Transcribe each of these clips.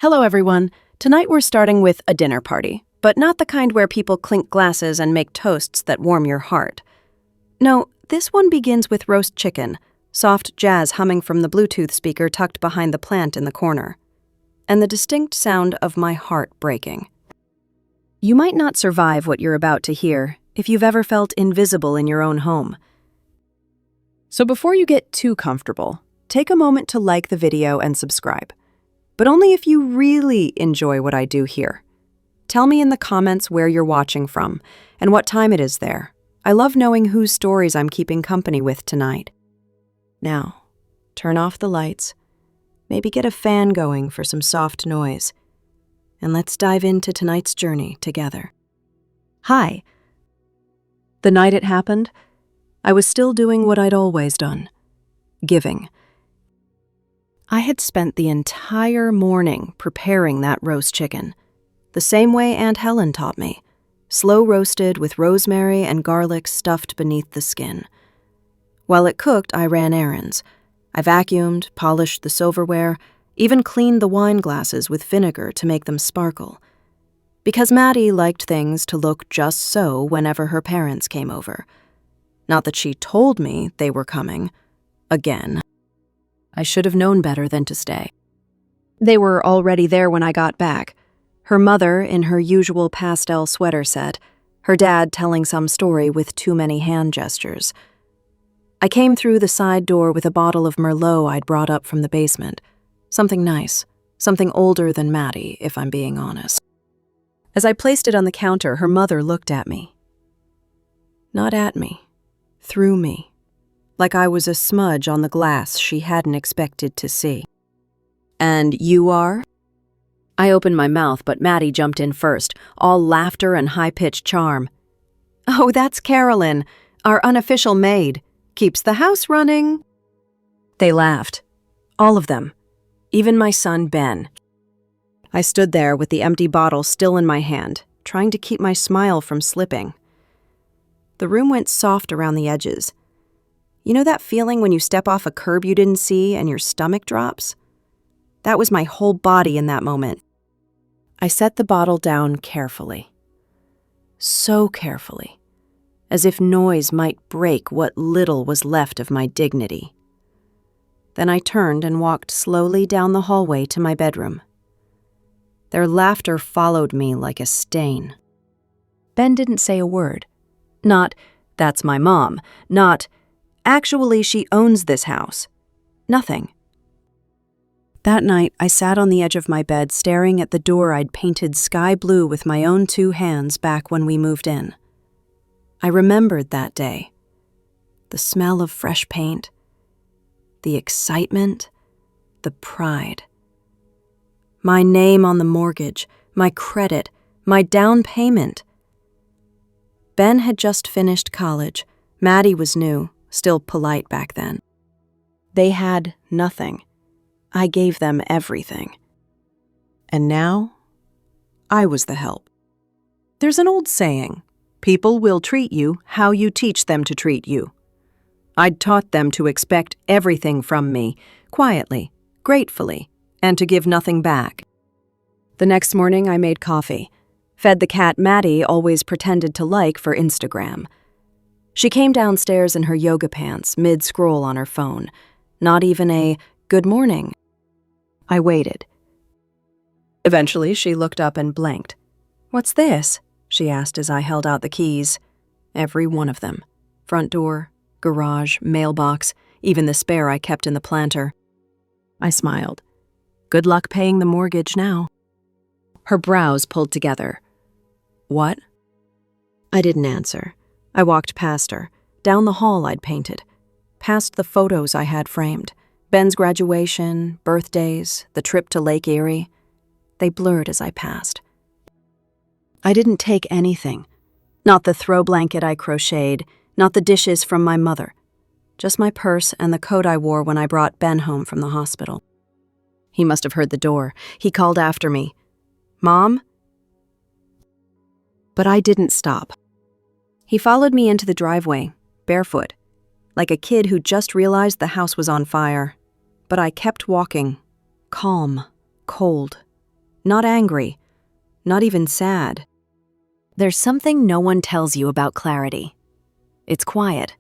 Hello, everyone. Tonight we're starting with a dinner party, but not the kind where people clink glasses and make toasts that warm your heart. No, this one begins with roast chicken, soft jazz humming from the Bluetooth speaker tucked behind the plant in the corner, and the distinct sound of my heart breaking. You might not survive what you're about to hear if you've ever felt invisible in your own home. So before you get too comfortable, take a moment to like the video and subscribe. But only if you really enjoy what I do here. Tell me in the comments where you're watching from and what time it is there. I love knowing whose stories I'm keeping company with tonight. Now, turn off the lights, maybe get a fan going for some soft noise, and let's dive into tonight's journey together. Hi. The night it happened, I was still doing what I'd always done, giving. I had spent the entire morning preparing that roast chicken, the same way Aunt Helen taught me, slow roasted with rosemary and garlic stuffed beneath the skin. While it cooked, I ran errands. I vacuumed, polished the silverware, even cleaned the wine glasses with vinegar to make them sparkle. Because Maddie liked things to look just so whenever her parents came over. Not that she told me they were coming. Again. I should have known better than to stay. They were already there when I got back. Her mother in her usual pastel sweater set, her dad telling some story with too many hand gestures. I came through the side door with a bottle of Merlot I'd brought up from the basement. Something nice, something older than Maddie, if I'm being honest. As I placed it on the counter, her mother looked at me. Not at me, through me. Like I was a smudge on the glass she hadn't expected to see. And you are? I opened my mouth, but Maddie jumped in first, all laughter and high-pitched charm. Oh, that's Carolyn, our unofficial maid. Keeps the house running. They laughed. All of them. Even my son, Ben. I stood there with the empty bottle still in my hand, trying to keep my smile from slipping. The room went soft around the edges. You know that feeling when you step off a curb you didn't see and your stomach drops? That was my whole body in that moment. I set the bottle down carefully. So carefully. As if noise might break what little was left of my dignity. Then I turned and walked slowly down the hallway to my bedroom. Their laughter followed me like a stain. Ben didn't say a word. Not, "That's my mom." Not, "Actually, she owns this house." Nothing. That night, I sat on the edge of my bed staring at the door I'd painted sky blue with my own 2 hands back when we moved in. I remembered that day. The smell of fresh paint, the excitement, the pride. My name on the mortgage, my credit, my down payment. Ben had just finished college. Maddie was new. Still polite back then. They had nothing. I gave them everything. And now, I was the help. There's an old saying, people will treat you how you teach them to treat you. I'd taught them to expect everything from me, quietly, gratefully, and to give nothing back. The next morning, I made coffee, fed the cat Maddie always pretended to like for Instagram. She came downstairs in her yoga pants, mid-scroll on her phone. Not even a "good morning." I waited. Eventually, she looked up and blinked. "What's this?" she asked as I held out the keys. Every one of them. Front door, garage, mailbox, even the spare I kept in the planter. I smiled. Good luck paying the mortgage now. Her brows pulled together. What? I didn't answer. I walked past her, down the hall I'd painted, past the photos I had framed, Ben's graduation, birthdays, the trip to Lake Erie. They blurred as I passed. I didn't take anything. Not the throw blanket I crocheted, not the dishes from my mother. Just my purse and the coat I wore when I brought Ben home from the hospital. He must have heard the door. He called after me. "Mom?" But I didn't stop. He followed me into the driveway, barefoot, like a kid who just realized the house was on fire. But I kept walking, calm, cold, not angry, not even sad. There's something no one tells you about clarity. It's quiet.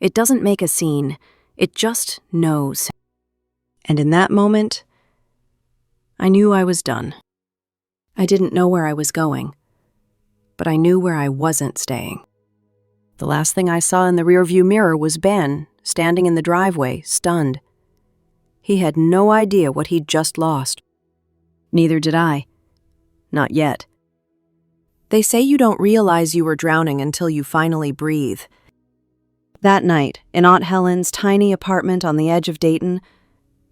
It doesn't make a scene. It just knows. And in that moment, I knew I was done. I didn't know where I was going, but I knew where I wasn't staying. The last thing I saw in the rearview mirror was Ben, standing in the driveway, stunned. He had no idea what he'd just lost. Neither did I. Not yet. They say you don't realize you were drowning until you finally breathe. That night, in Aunt Helen's tiny apartment on the edge of Dayton,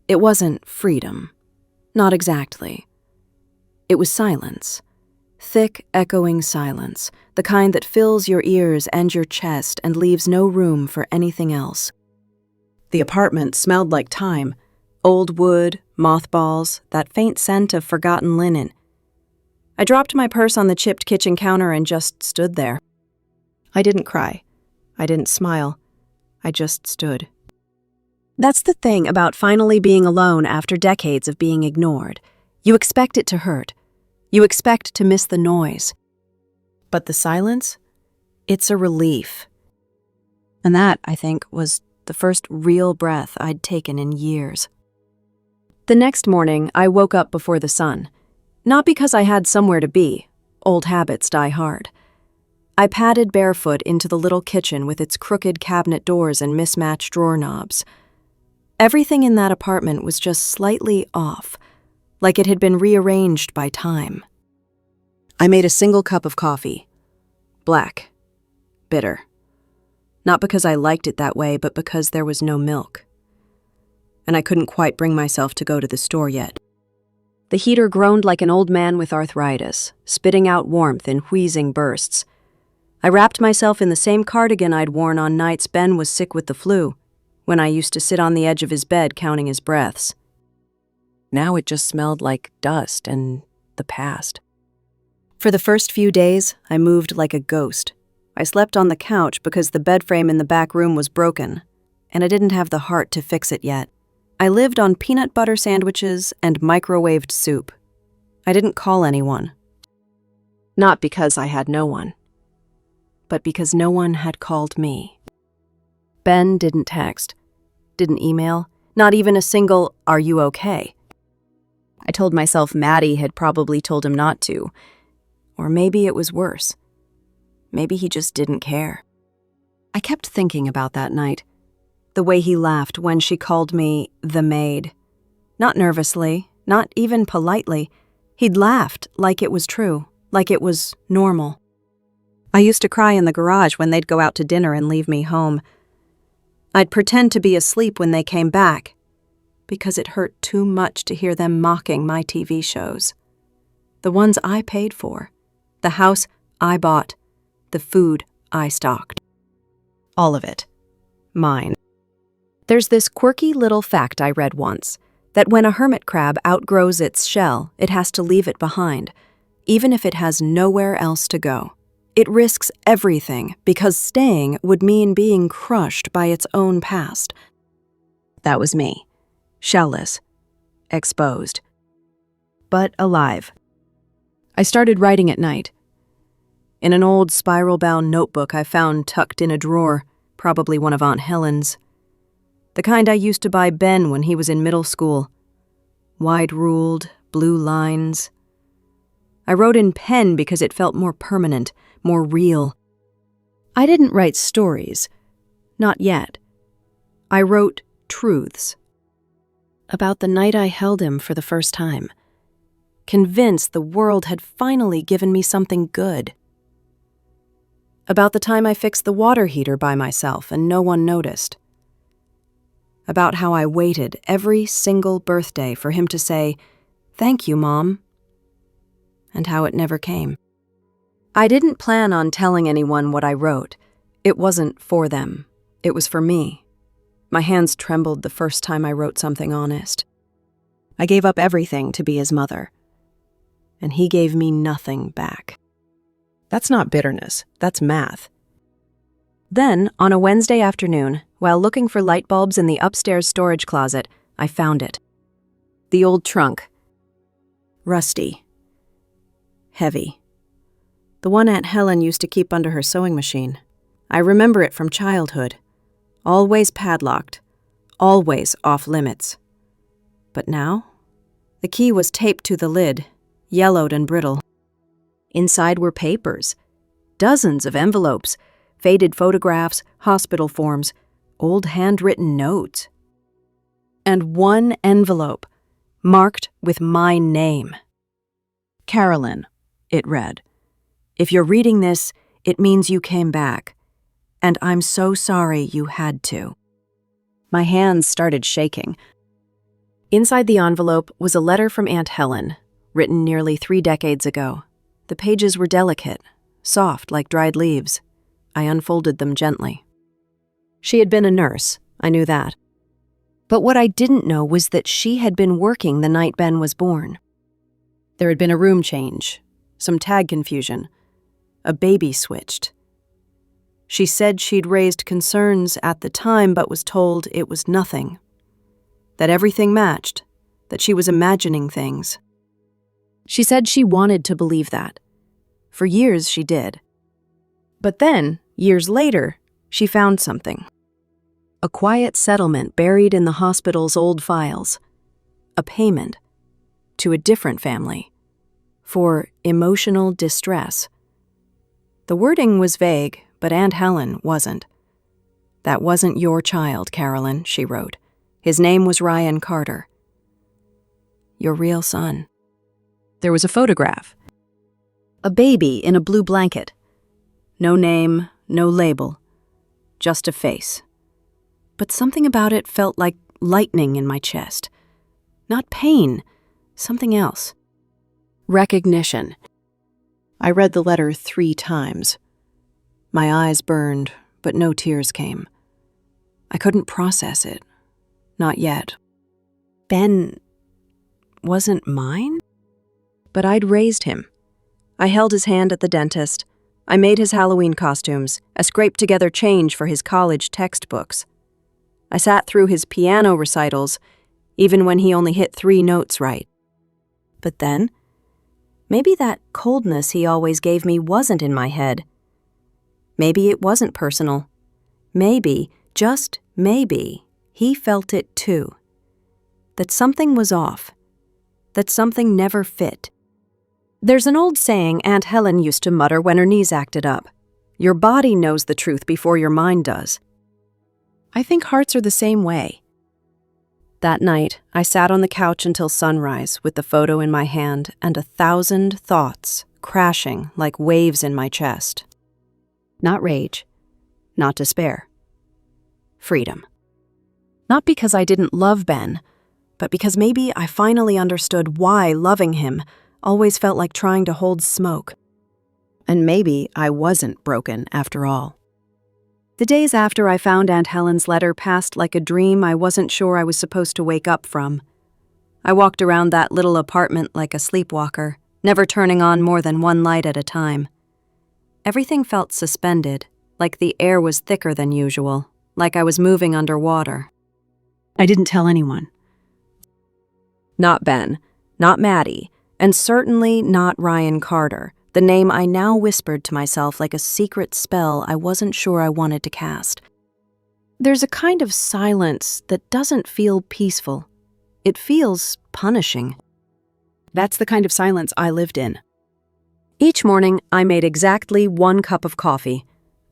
it wasn't freedom. Not exactly. It was silence. Thick, echoing silence, the kind that fills your ears and your chest and leaves no room for anything else. The apartment smelled like time. Old wood, mothballs, that faint scent of forgotten linen. I dropped my purse on the chipped kitchen counter and just stood there. I didn't cry. I didn't smile. I just stood. That's the thing about finally being alone after decades of being ignored. You expect it to hurt. You expect to miss the noise. But the silence? It's a relief. And that, I think, was the first real breath I'd taken in years. The next morning, I woke up before the sun. Not because I had somewhere to be. Old habits die hard. I padded barefoot into the little kitchen with its crooked cabinet doors and mismatched drawer knobs. Everything in that apartment was just slightly off, like it had been rearranged by time. I made a single cup of coffee. Black. Bitter. Not because I liked it that way, but because there was no milk. And I couldn't quite bring myself to go to the store yet. The heater groaned like an old man with arthritis, spitting out warmth in wheezing bursts. I wrapped myself in the same cardigan I'd worn on nights Ben was sick with the flu, when I used to sit on the edge of his bed counting his breaths. Now it just smelled like dust and the past. For the first few days, I moved like a ghost. I slept on the couch because the bed frame in the back room was broken, and I didn't have the heart to fix it yet. I lived on peanut butter sandwiches and microwaved soup. I didn't call anyone. Not because I had no one, but because no one had called me. Ben didn't text, didn't email, not even a single, "Are you okay?" I told myself Maddie had probably told him not to, or maybe it was worse. Maybe he just didn't care. I kept thinking about that night. The way he laughed when she called me the Maid. Not nervously, not even politely. He'd laughed like it was true, like it was normal. I used to cry in the garage when they'd go out to dinner and leave me home. I'd pretend to be asleep when they came back, because it hurt too much to hear them mocking my TV shows. The ones I paid for, the house I bought, the food I stocked. All of it. Mine. There's this quirky little fact I read once, that when a hermit crab outgrows its shell, it has to leave it behind, even if it has nowhere else to go. It risks everything because staying would mean being crushed by its own past. That was me. Shellless. Exposed. But alive. I started writing at night. In an old spiral-bound notebook I found tucked in a drawer, probably one of Aunt Helen's. The kind I used to buy Ben when he was in middle school. Wide-ruled, blue lines. I wrote in pen because it felt more permanent, more real. I didn't write stories. Not yet. I wrote truths. About the night I held him for the first time. Convinced the world had finally given me something good. About the time I fixed the water heater by myself and no one noticed. About how I waited every single birthday for him to say, "Thank you, Mom," and how it never came. I didn't plan on telling anyone what I wrote. It wasn't for them. It was for me. My hands trembled the first time I wrote something honest. I gave up everything to be his mother, and he gave me nothing back. That's not bitterness, that's math. Then, on a Wednesday afternoon, while looking for light bulbs in the upstairs storage closet, I found it. The old trunk. Rusty. heavy. The one Aunt Helen used to keep under her sewing machine. I remember it from childhood. Always padlocked, always off limits. But now, the key was taped to the lid, yellowed and brittle. Inside were papers, dozens of envelopes, faded photographs, hospital forms, old handwritten notes. And one envelope, marked with my name. Carolyn, it read. If you're reading this, it means you came back, and I'm so sorry you had to. My hands started shaking. Inside the envelope was a letter from Aunt Helen, written nearly 3 decades ago. The pages were delicate, soft like dried leaves. I unfolded them gently. She had been a nurse, I knew that. But what I didn't know was that she had been working the night Ben was born. There had been a room change, some tag confusion. A baby switched. She said she'd raised concerns at the time but was told it was nothing. That everything matched, that she was imagining things. She said she wanted to believe that. For years she did. But then, years later, she found something. A quiet settlement buried in the hospital's old files. A payment to a different family for emotional distress. The wording was vague, but Aunt Helen wasn't. That wasn't your child, Carolyn, she wrote. His name was Ryan Carter. Your real son. There was a photograph. A baby in a blue blanket. No name, no label. Just a face. But something about it felt like lightning in my chest. Not pain, something else. Recognition. I read the letter 3 times. My eyes burned, but no tears came. I couldn't process it. Not yet. Ben wasn't mine? But I'd raised him. I held his hand at the dentist. I made his Halloween costumes, I scraped together change for his college textbooks. I sat through his piano recitals, even when he only hit 3 notes right. But then, maybe that coldness he always gave me wasn't in my head. Maybe it wasn't personal. Maybe, just maybe, he felt it too. That something was off. That something never fit. There's an old saying Aunt Helen used to mutter when her knees acted up. Your body knows the truth before your mind does. I think hearts are the same way. That night, I sat on the couch until sunrise with the photo in my hand and 1,000 thoughts crashing like waves in my chest. Not rage, not despair. Freedom. Not because I didn't love Ben, but because maybe I finally understood why loving him always felt like trying to hold smoke. And maybe I wasn't broken after all. The days after I found Aunt Helen's letter passed like a dream I wasn't sure I was supposed to wake up from. I walked around that little apartment like a sleepwalker, never turning on more than 1 light at a time. Everything felt suspended, like the air was thicker than usual, like I was moving underwater. I didn't tell anyone. Not Ben, not Maddie, and certainly not Ryan Carter, the name I now whispered to myself like a secret spell I wasn't sure I wanted to cast. There's a kind of silence that doesn't feel peaceful. It feels punishing. That's the kind of silence I lived in. Each morning, I made exactly 1 cup of coffee.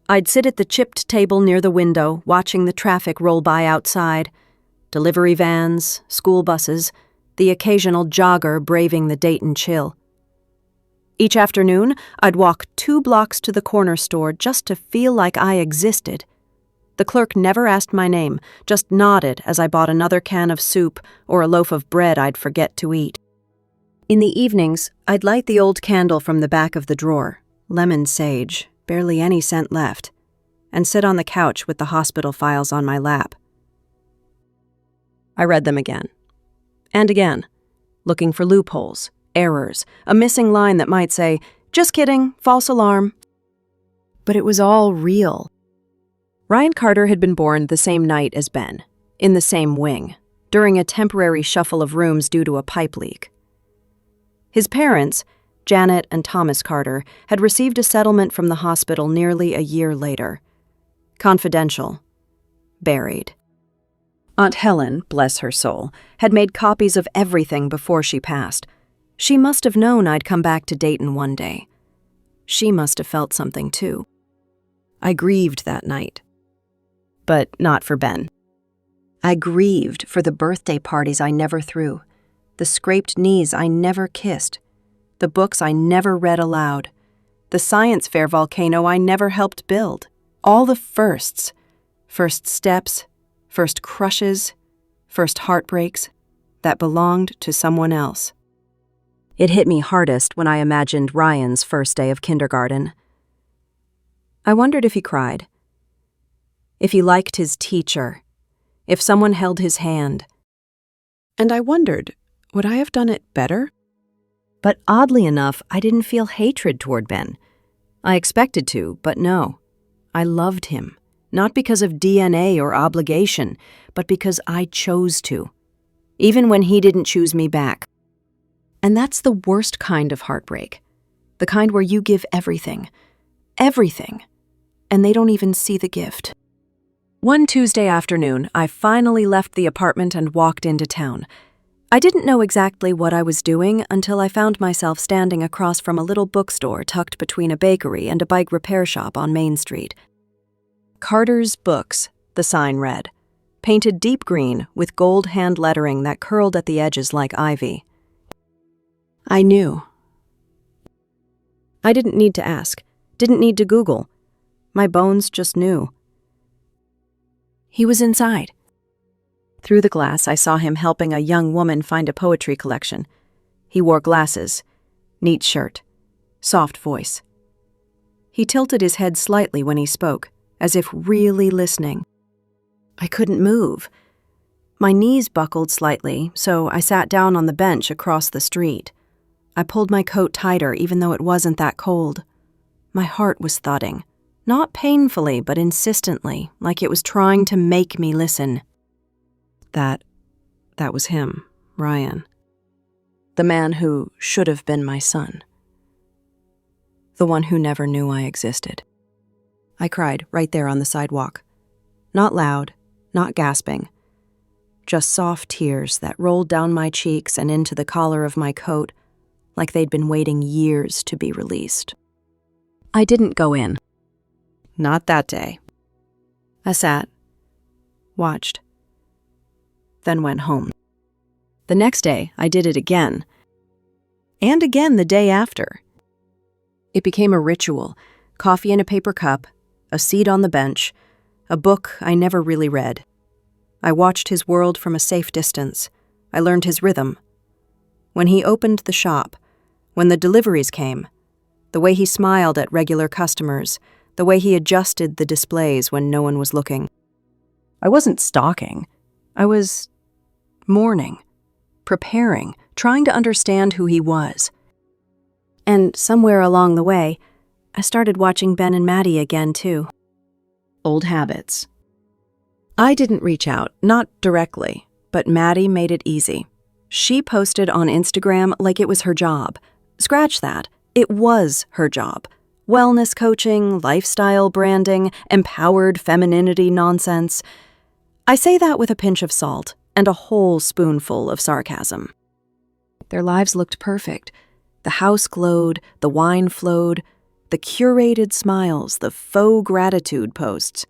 I'd sit at the chipped table near the window, watching the traffic roll by outside. Delivery vans, school buses, the occasional jogger braving the Dayton chill. Each afternoon, I'd walk 2 blocks to the corner store just to feel like I existed. The clerk never asked my name, just nodded as I bought another can of soup or a loaf of bread I'd forget to eat. In the evenings, I'd light the old candle from the back of the drawer, lemon sage, barely any scent left, and sit on the couch with the hospital files on my lap. I read them again. And again, looking for loopholes, errors, a missing line that might say, "Just kidding, false alarm." But it was all real. Ryan Carter had been born the same night as Ben, in the same wing, during a temporary shuffle of rooms due to a pipe leak. His parents, Janet and Thomas Carter, had received a settlement from the hospital nearly a year later. Confidential. Buried. Aunt Helen, bless her soul, had made copies of everything before she passed. She must have known I'd come back to Dayton one day. She must have felt something too. I grieved that night. But not for Ben. I grieved for the birthday parties I never threw, the scraped knees I never kissed, the books I never read aloud, the science fair volcano I never helped build. All the firsts. First steps, first crushes, first heartbreaks that belonged to someone else. It hit me hardest when I imagined Ryan's first day of kindergarten. I wondered if he cried, if he liked his teacher, if someone held his hand. And I wondered, would I have done it better? But oddly enough, I didn't feel hatred toward Ben. I expected to, but no. I loved him, not because of DNA or obligation, but because I chose to, even when he didn't choose me back. And that's the worst kind of heartbreak, the kind where you give everything, and they don't even see the gift. One Tuesday afternoon, I finally left the apartment and walked into town. I didn't know exactly what I was doing until I found myself standing across from a little bookstore tucked between a bakery and a bike repair shop on Main Street. Carter's Books, the sign read, painted deep green with gold hand lettering that curled at the edges like ivy. I knew. I didn't need to ask, didn't need to Google. My bones just knew. He was inside. Through the glass, I saw him helping a young woman find a poetry collection. He wore glasses, neat shirt, soft voice. He tilted his head slightly when he spoke, as if really listening. I couldn't move. My knees buckled slightly, so I sat down on the bench across the street. I pulled my coat tighter even though it wasn't that cold. My heart was thudding. Not painfully, but insistently, like it was trying to make me listen. That was him, Ryan. The man who should have been my son. The one who never knew I existed. I cried right there on the sidewalk. Not loud, not gasping. Just soft tears that rolled down my cheeks and into the collar of my coat, like they'd been waiting years to be released. I didn't go in. Not that day. I sat, watched, then went home. The next day, I did it again. And again the day after. It became a ritual, coffee in a paper cup, a seat on the bench, a book I never really read. I watched his world from a safe distance. I learned his rhythm. When he opened the shop, when the deliveries came, the way he smiled at regular customers, the way he adjusted the displays when no one was looking. I wasn't stalking. I was mourning, preparing, trying to understand who he was. And somewhere along the way, I started watching Ben and Maddie again, too. Old habits. I didn't reach out, not directly, but Maddie made it easy. She posted on Instagram like it was her job. Scratch that. It was her job. Wellness coaching, lifestyle branding, empowered femininity nonsense. I say that with a pinch of salt and a whole spoonful of sarcasm. Their lives looked perfect. The house glowed, the wine flowed, the curated smiles, the faux gratitude posts.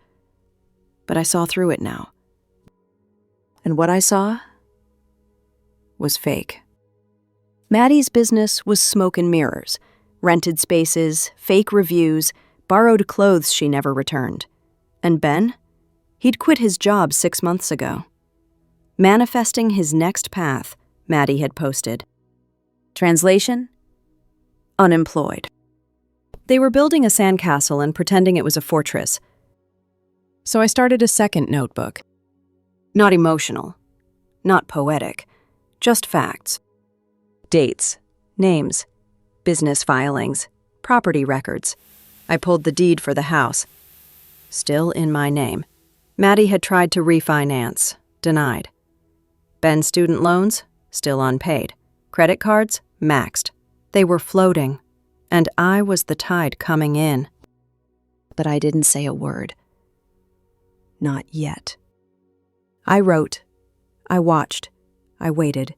But I saw through it now. And what I saw was fake. Maddie's business was smoke and mirrors. Rented spaces, fake reviews, borrowed clothes she never returned. And Ben? He'd quit his job 6 months ago. Manifesting his next path, Maddie had posted. Translation? Unemployed. They were building a sandcastle and pretending it was a fortress. So I started a second notebook. Not emotional, not poetic, just facts. Dates, names, business filings, property records. I pulled the deed for the house. Still in my name. Maddie had tried to refinance, denied. Ben's student loans, still unpaid. Credit cards, maxed. They were floating, and I was the tide coming in. But I didn't say a word. Not yet. I wrote, I watched, I waited.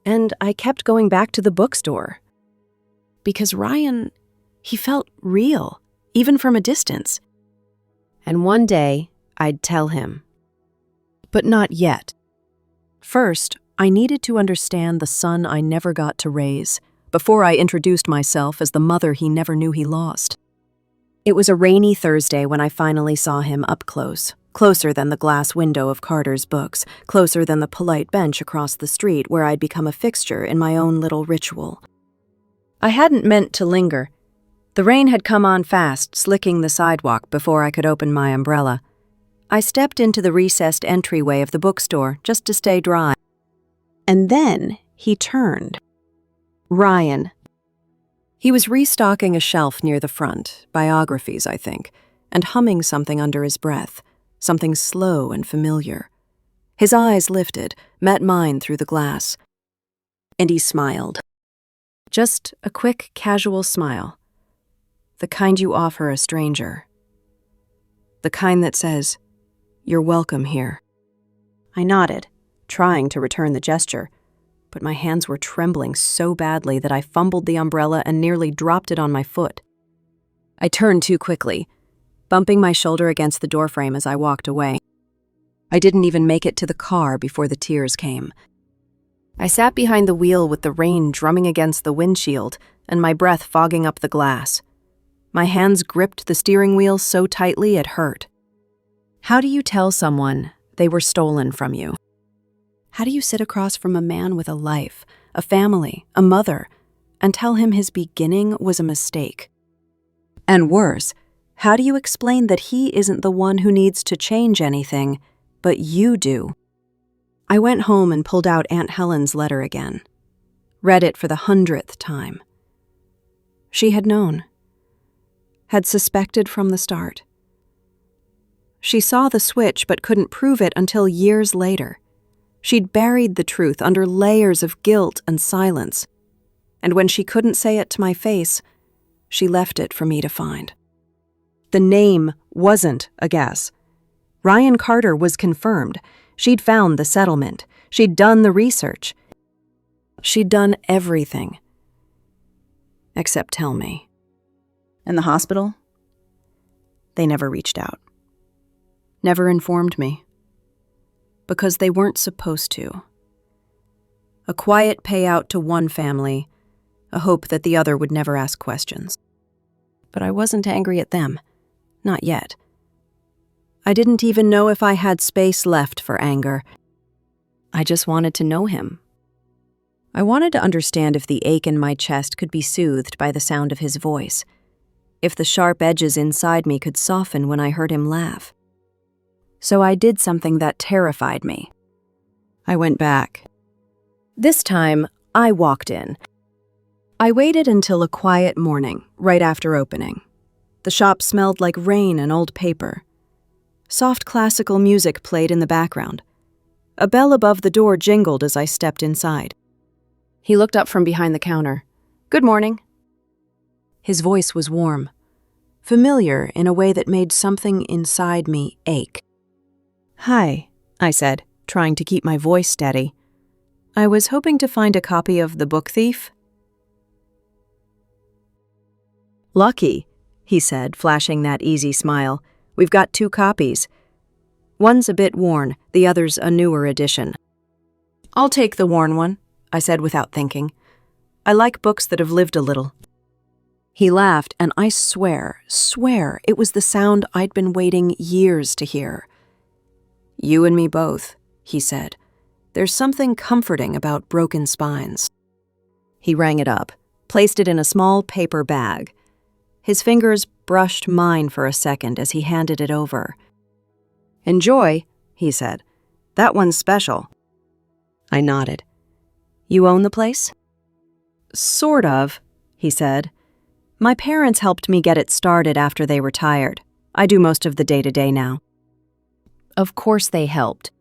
And I kept going back to the bookstore. Because Ryan, he felt real, even from a distance. And one day, I'd tell him. But not yet. First, I needed to understand the son I never got to raise, before I introduced myself as the mother he never knew he lost. It was a rainy Thursday when I finally saw him up close, closer than the glass window of Carter's books, closer than the polite bench across the street where I'd become a fixture in my own little ritual. I hadn't meant to linger. The rain had come on fast, slicking the sidewalk before I could open my umbrella. I stepped into the recessed entryway of the bookstore just to stay dry. And then he turned. Ryan. He was restocking a shelf near the front, biographies, I think, and humming something under his breath, something slow and familiar. His eyes lifted, met mine through the glass. And he smiled. Just a quick, casual smile. The kind you offer a stranger. The kind that says, "You're welcome here." I nodded, trying to return the gesture, but my hands were trembling so badly that I fumbled the umbrella and nearly dropped it on my foot. I turned too quickly, bumping my shoulder against the doorframe as I walked away. I didn't even make it to the car before the tears came. I sat behind the wheel with the rain drumming against the windshield and my breath fogging up the glass. My hands gripped the steering wheel so tightly it hurt. How do you tell someone they were stolen from you? How do you sit across from a man with a life, a family, a mother, and tell him his beginning was a mistake? And worse, how do you explain that he isn't the one who needs to change anything, but you do? I went home and pulled out Aunt Helen's letter again. Read it for the 100th time. She had known. Had suspected from the start. She saw the switch but couldn't prove it until years later. She'd buried the truth under layers of guilt and silence. And when she couldn't say it to my face, she left it for me to find. The name wasn't a guess. Ryan Carter was confirmed. She'd found the settlement. She'd done the research. She'd done everything. Except tell me. And the hospital? They never reached out. Never informed me. Because they weren't supposed to. A quiet payout to one family, a hope that the other would never ask questions. But I wasn't angry at them. Not yet. I didn't even know if I had space left for anger. I just wanted to know him. I wanted to understand if the ache in my chest could be soothed by the sound of his voice, if the sharp edges inside me could soften when I heard him laugh. So I did something that terrified me. I went back. This time, I walked in. I waited until a quiet morning, right after opening. The shop smelled like rain and old paper. Soft classical music played in the background. A bell above the door jingled as I stepped inside. He looked up from behind the counter. "Good morning." His voice was warm, familiar in a way that made something inside me ache. "Hi," I said, trying to keep my voice steady. "I was hoping to find a copy of The Book Thief." "Lucky," he said, flashing that easy smile. "We've got 2 copies. One's a bit worn, the other's a newer edition." "I'll take the worn one," I said without thinking. "I like books that have lived a little." He laughed, and I swear it was the sound I'd been waiting years to hear. "You and me both," he said. "There's something comforting about broken spines." He rang it up, placed it in a small paper bag. His fingers brushed mine for a second as he handed it over. "Enjoy," he said. "That one's special." I nodded. "You own the place?" "Sort of," he said. "My parents helped me get it started after they retired. I do most of the day-to-day now." Of course they helped.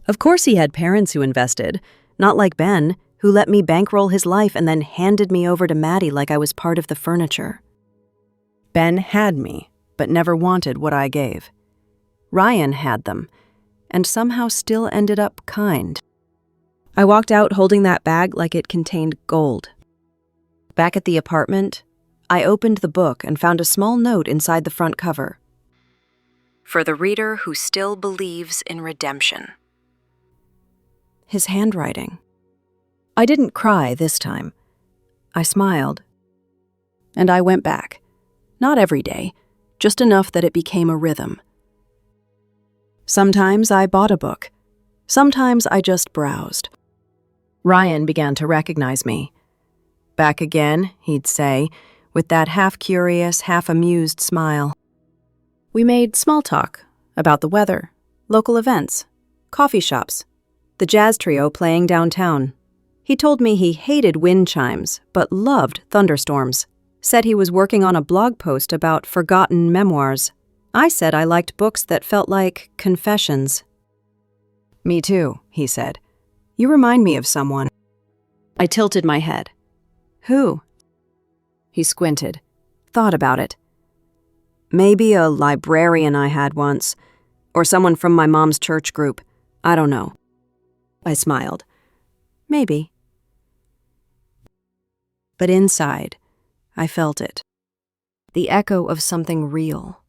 Of course he had parents who invested, not like Ben, who let me bankroll his life and then handed me over to Maddie like I was part of the furniture. Ben had me, but never wanted what I gave. Ryan had them, and somehow still ended up kind. I walked out holding that bag like it contained gold. Back at the apartment, I opened the book and found a small note inside the front cover. For the reader who still believes in redemption. His handwriting. I didn't cry this time. I smiled. And I went back. Not every day, just enough that it became a rhythm. Sometimes I bought a book. Sometimes I just browsed. Ryan began to recognize me. "Back again," he'd say, with that half-curious, half-amused smile. We made small talk about the weather, local events, coffee shops, the jazz trio playing downtown. He told me he hated wind chimes, but loved thunderstorms. Said he was working on a blog post about forgotten memoirs. I said I liked books that felt like confessions. "Me too," he said. "You remind me of someone." I tilted my head. "Who?" He squinted, thought about it. "Maybe a librarian I had once, or someone from my mom's church group. I don't know." I smiled. "Maybe." But inside, I felt it. The echo of something real.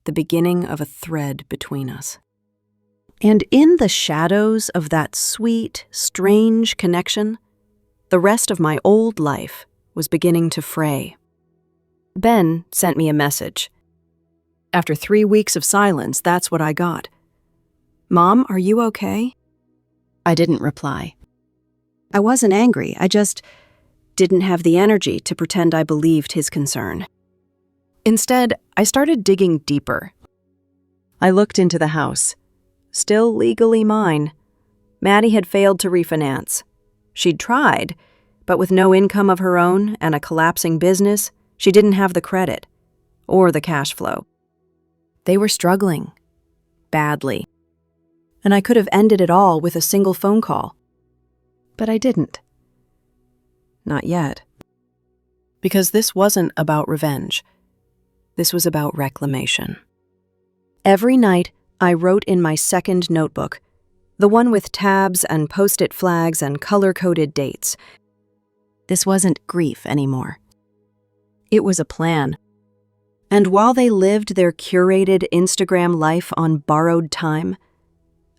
The beginning of a thread between us. And in the shadows of that sweet, strange connection, the rest of my old life was beginning to fray. Ben sent me a message. After 3 weeks of silence, that's what I got. "Mom, are you okay?" I didn't reply. I wasn't angry, I just didn't have the energy to pretend I believed his concern. Instead, I started digging deeper. I looked into the house. Still legally mine. Maddie had failed to refinance. She'd tried, but with no income of her own and a collapsing business, she didn't have the credit or the cash flow. They were struggling. Badly. And I could have ended it all with a single phone call. But I didn't. Not yet. Because this wasn't about revenge. This was about reclamation. Every night, I wrote in my second notebook, the one with tabs and post-it flags and color-coded dates. This wasn't grief anymore. It was a plan. And while they lived their curated Instagram life on borrowed time,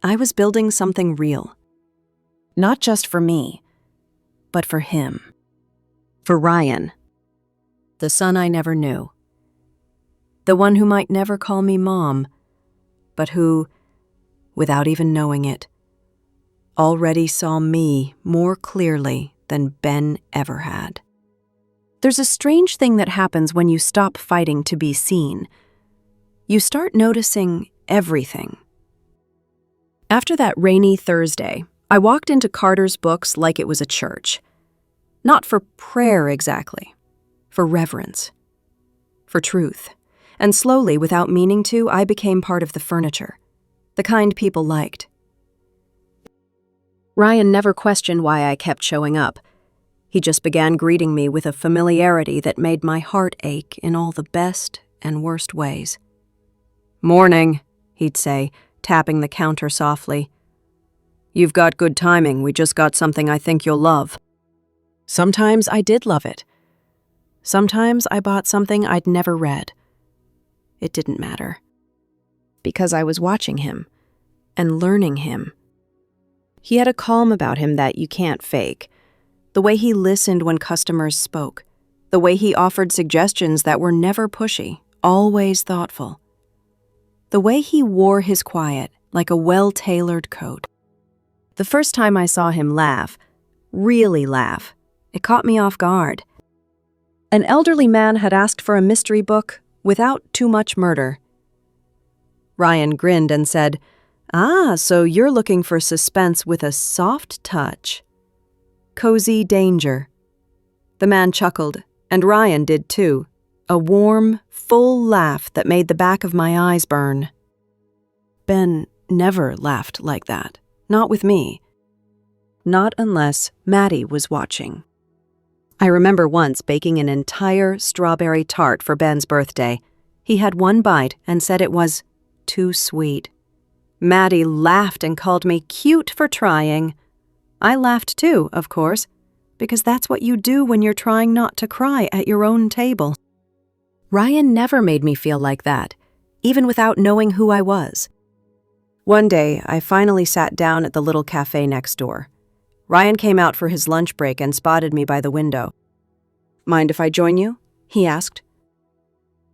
I was building something real. Not just for me, but for him. For Ryan. The son I never knew. The one who might never call me Mom, but who, without even knowing it, already saw me more clearly than Ben ever had. There's a strange thing that happens when you stop fighting to be seen. You start noticing everything. After that rainy Thursday, I walked into Carter's books like it was a church. Not for prayer exactly, for reverence, for truth. And slowly, without meaning to, I became part of the furniture, the kind people liked. Ryan never questioned why I kept showing up. He just began greeting me with a familiarity that made my heart ache in all the best and worst ways. "Morning," he'd say, tapping the counter softly. "You've got good timing. We just got something I think you'll love." Sometimes I did love it. Sometimes I bought something I'd never read. It didn't matter. Because I was watching him and learning him. He had a calm about him that you can't fake. The way he listened when customers spoke. The way he offered suggestions that were never pushy, always thoughtful. The way he wore his quiet like a well-tailored coat. The first time I saw him laugh, really laugh, it caught me off guard. An elderly man had asked for a mystery book without too much murder. Ryan grinned and said, "Ah, so you're looking for suspense with a soft touch. Cozy danger." The man chuckled, and Ryan did too. A warm, full laugh that made the back of my eyes burn. Ben never laughed like that. Not with me. Not unless Maddie was watching. I remember once baking an entire strawberry tart for Ben's birthday. He had one bite and said it was too sweet. Maddie laughed and called me cute for trying. I laughed too, of course, because that's what you do when you're trying not to cry at your own table. Ryan never made me feel like that, even without knowing who I was. One day, I finally sat down at the little cafe next door. Ryan came out for his lunch break and spotted me by the window. "Mind if I join you?" he asked.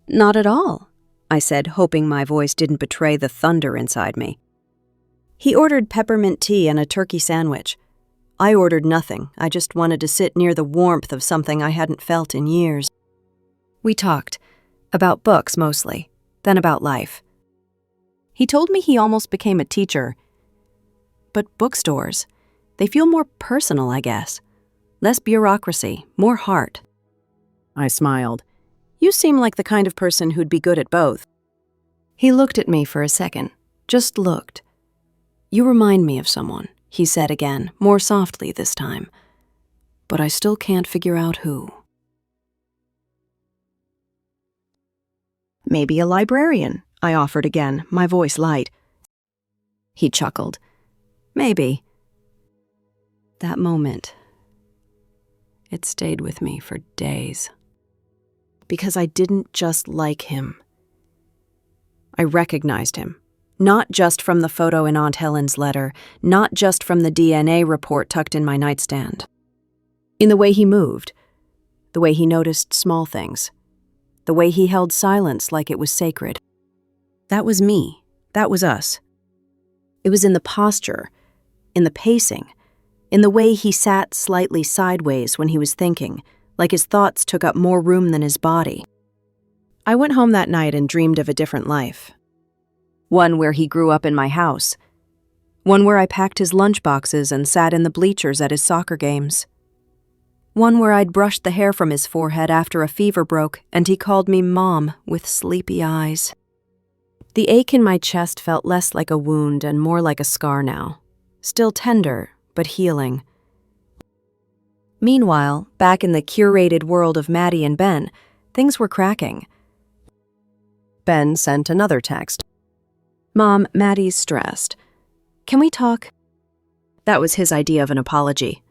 "Not at all," I said, hoping my voice didn't betray the thunder inside me. He ordered peppermint tea and a turkey sandwich. I ordered nothing. I just wanted to sit near the warmth of something I hadn't felt in years. We talked, about books mostly, then about life. He told me he almost became a teacher. But bookstores, they feel more personal, I guess. Less bureaucracy, more heart. I smiled. "You seem like the kind of person who'd be good at both." He looked at me for a second, just looked. "You remind me of someone," he said again, more softly this time. "But I still can't figure out who." "Maybe a librarian," I offered again, my voice light. He chuckled. "Maybe." That moment, it stayed with me for days. Because I didn't just like him. I recognized him. Not just from the photo in Aunt Helen's letter, not just from the DNA report tucked in my nightstand. In the way he moved, the way he noticed small things, the way he held silence like it was sacred. That was me. That was us. It was in the posture, in the pacing, in the way he sat slightly sideways when he was thinking, like his thoughts took up more room than his body. I went home that night and dreamed of a different life. One where he grew up in my house. One where I packed his lunchboxes and sat in the bleachers at his soccer games. One where I'd brushed the hair from his forehead after a fever broke and he called me Mom with sleepy eyes. The ache in my chest felt less like a wound and more like a scar now. Still tender, but healing. Meanwhile, back in the curated world of Maddie and Ben, things were cracking. Ben sent another text. "Mom, Maddie's stressed. Can we talk?" That was his idea of an apology.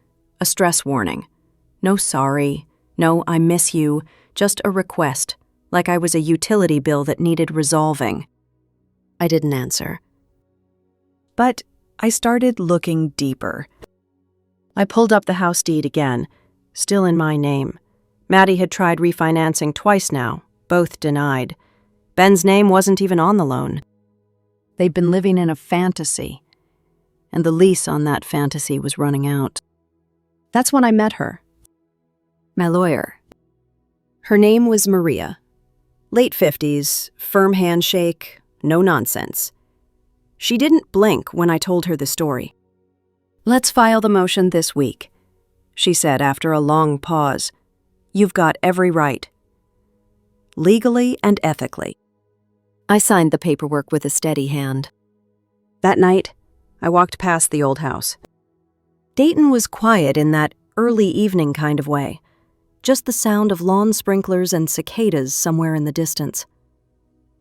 A stress warning. No sorry. No I miss you. Just a request. Like I was a utility bill that needed resolving. I didn't answer. But I started looking deeper. I pulled up the house deed again, still in my name. Maddie had tried refinancing twice now, both denied. Ben's name wasn't even on the loan. They'd been living in a fantasy, and the lease on that fantasy was running out. That's when I met her. My lawyer. Her name was Maria. Late 50s, firm handshake, no nonsense. She didn't blink when I told her the story. "Let's file the motion this week," she said after a long pause. "You've got every right. Legally and ethically." I signed the paperwork with a steady hand. That night, I walked past the old house. Dayton was quiet in that early evening kind of way. Just the sound of lawn sprinklers and cicadas somewhere in the distance.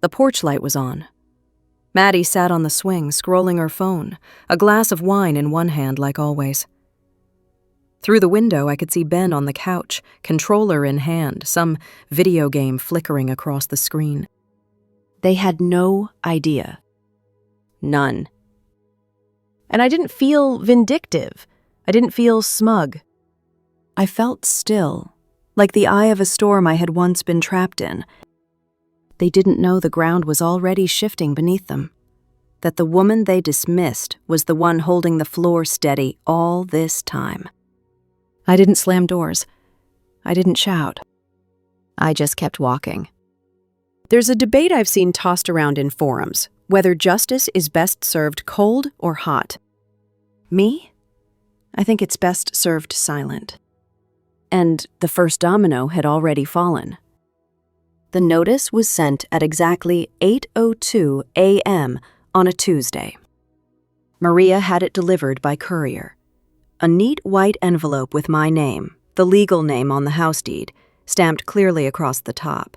The porch light was on. Maddie sat on the swing, scrolling her phone, a glass of wine in one hand like always. Through the window, I could see Ben on the couch, controller in hand, some video game flickering across the screen. They had no idea. None. And I didn't feel vindictive. I didn't feel smug. I felt still, like the eye of a storm I had once been trapped in. They didn't know the ground was already shifting beneath them, that the woman they dismissed was the one holding the floor steady all this time. I didn't slam doors. I didn't shout. I just kept walking. There's a debate I've seen tossed around in forums, whether justice is best served cold or hot. Me? I think it's best served silent. And the first domino had already fallen. The notice was sent at exactly 8:02 a.m. on a Tuesday. Maria had it delivered by courier. A neat white envelope with my name, the legal name on the house deed, stamped clearly across the top.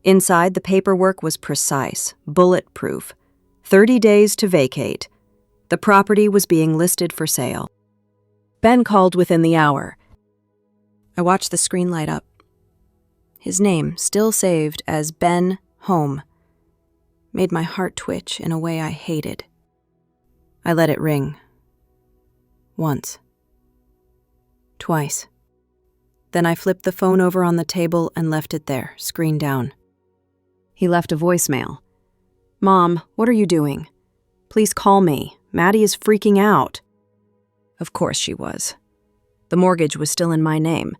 Inside, the paperwork was precise, bulletproof. 30 days to vacate. The property was being listed for sale. Ben called within the hour. I watched the screen light up. His name, still saved as Ben Home, made my heart twitch in a way I hated. I let it ring. Once. Twice. Then I flipped the phone over on the table and left it there, screen down. He left a voicemail. "Mom, what are you doing? Please call me. Maddie is freaking out." Of course she was. The mortgage was still in my name.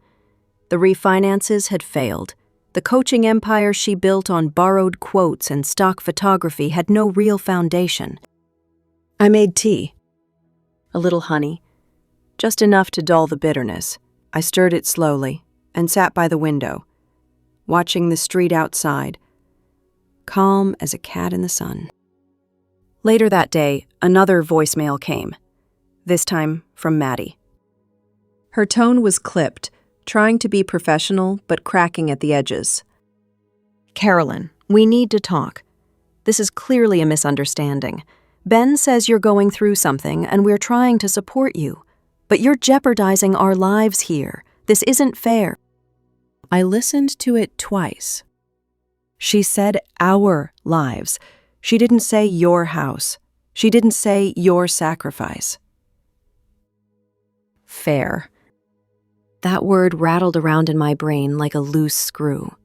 The refinances had failed. The coaching empire she built on borrowed quotes and stock photography had no real foundation. I made tea. A little honey. Just enough to dull the bitterness. I stirred it slowly and sat by the window, watching the street outside, calm as a cat in the sun. Later that day, another voicemail came, this time from Maddie. Her tone was clipped, trying to be professional but cracking at the edges. "Carolyn, we need to talk. This is clearly a misunderstanding. Ben says you're going through something and we're trying to support you, but you're jeopardizing our lives here. This isn't fair." I listened to it twice. She said our lives. She didn't say your house. She didn't say your sacrifice. Fair. That word rattled around in my brain like a loose screw.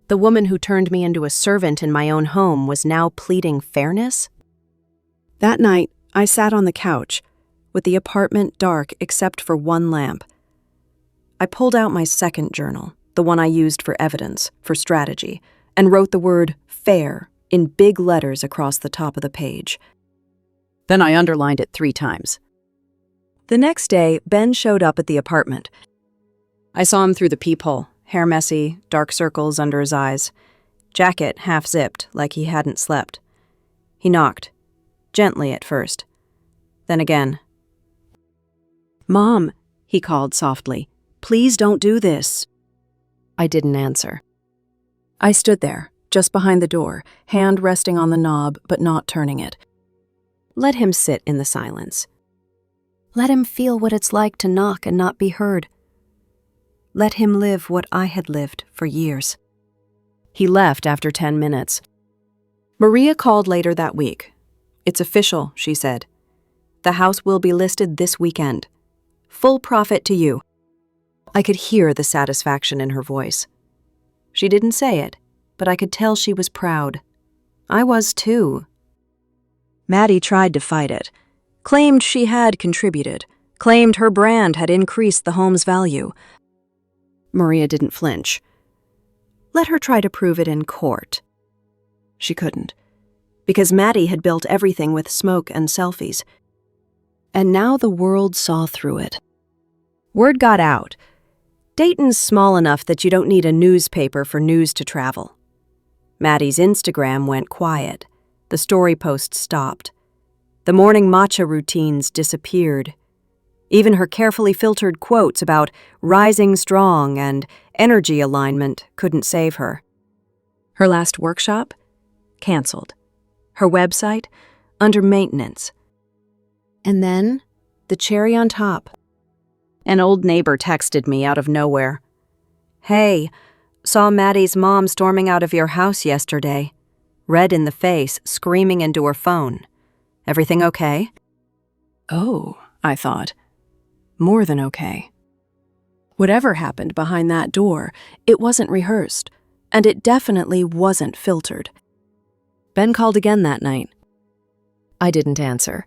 The woman who turned me into a servant in my own home was now pleading fairness? That night, I sat on the couch, with the apartment dark except for one lamp. I pulled out my second journal, the one I used for evidence, for strategy, and wrote the word fair in big letters across the top of the page. Then I underlined it 3 times. The next day, Ben showed up at the apartment. I saw him through the peephole, hair messy, dark circles under his eyes, jacket half-zipped like he hadn't slept. He knocked, gently at first, then again. "Mom," he called softly, "please don't do this." I didn't answer. I stood there, just behind the door, hand resting on the knob but not turning it. Let him sit in the silence. Let him feel what it's like to knock and not be heard. Let him live what I had lived for years. He left after 10 minutes. Maria called later that week. "It's official," she said. "The house will be listed this weekend. Full profit to you." I could hear the satisfaction in her voice. She didn't say it, but I could tell she was proud. I was too. Maddie tried to fight it, claimed she had contributed, claimed her brand had increased the home's value. Maria didn't flinch. Let her try to prove it in court. She couldn't, because Maddie had built everything with smoke and selfies. And now the world saw through it. Word got out. Dayton's small enough that you don't need a newspaper for news to travel. Maddie's Instagram went quiet. The story posts stopped. The morning matcha routines disappeared. Even her carefully filtered quotes about rising strong and energy alignment couldn't save her. Her last workshop? Canceled. Her website? Under maintenance. And then, the cherry on top. An old neighbor texted me out of nowhere. "Hey, saw Maddie's mom storming out of your house yesterday. Red in the face, screaming into her phone. Everything okay?" Oh, I thought. More than okay. Whatever happened behind that door, it wasn't rehearsed, and it definitely wasn't filtered. Ben called again that night. I didn't answer.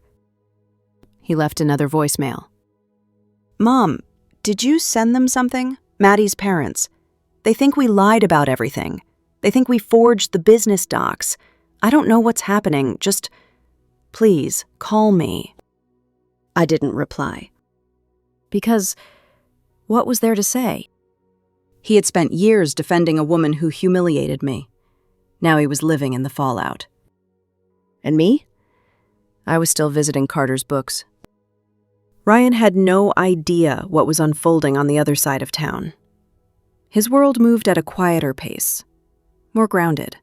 He left another voicemail. "Mom, did you send them something? Maddie's parents. They think we lied about everything. They think we forged the business docs. I don't know what's happening. Just, please, call me." I didn't reply. Because what was there to say? He had spent years defending a woman who humiliated me. Now he was living in the fallout. And me? I was still visiting Carter's books. Ryan had no idea what was unfolding on the other side of town. His world moved at a quieter pace, more grounded.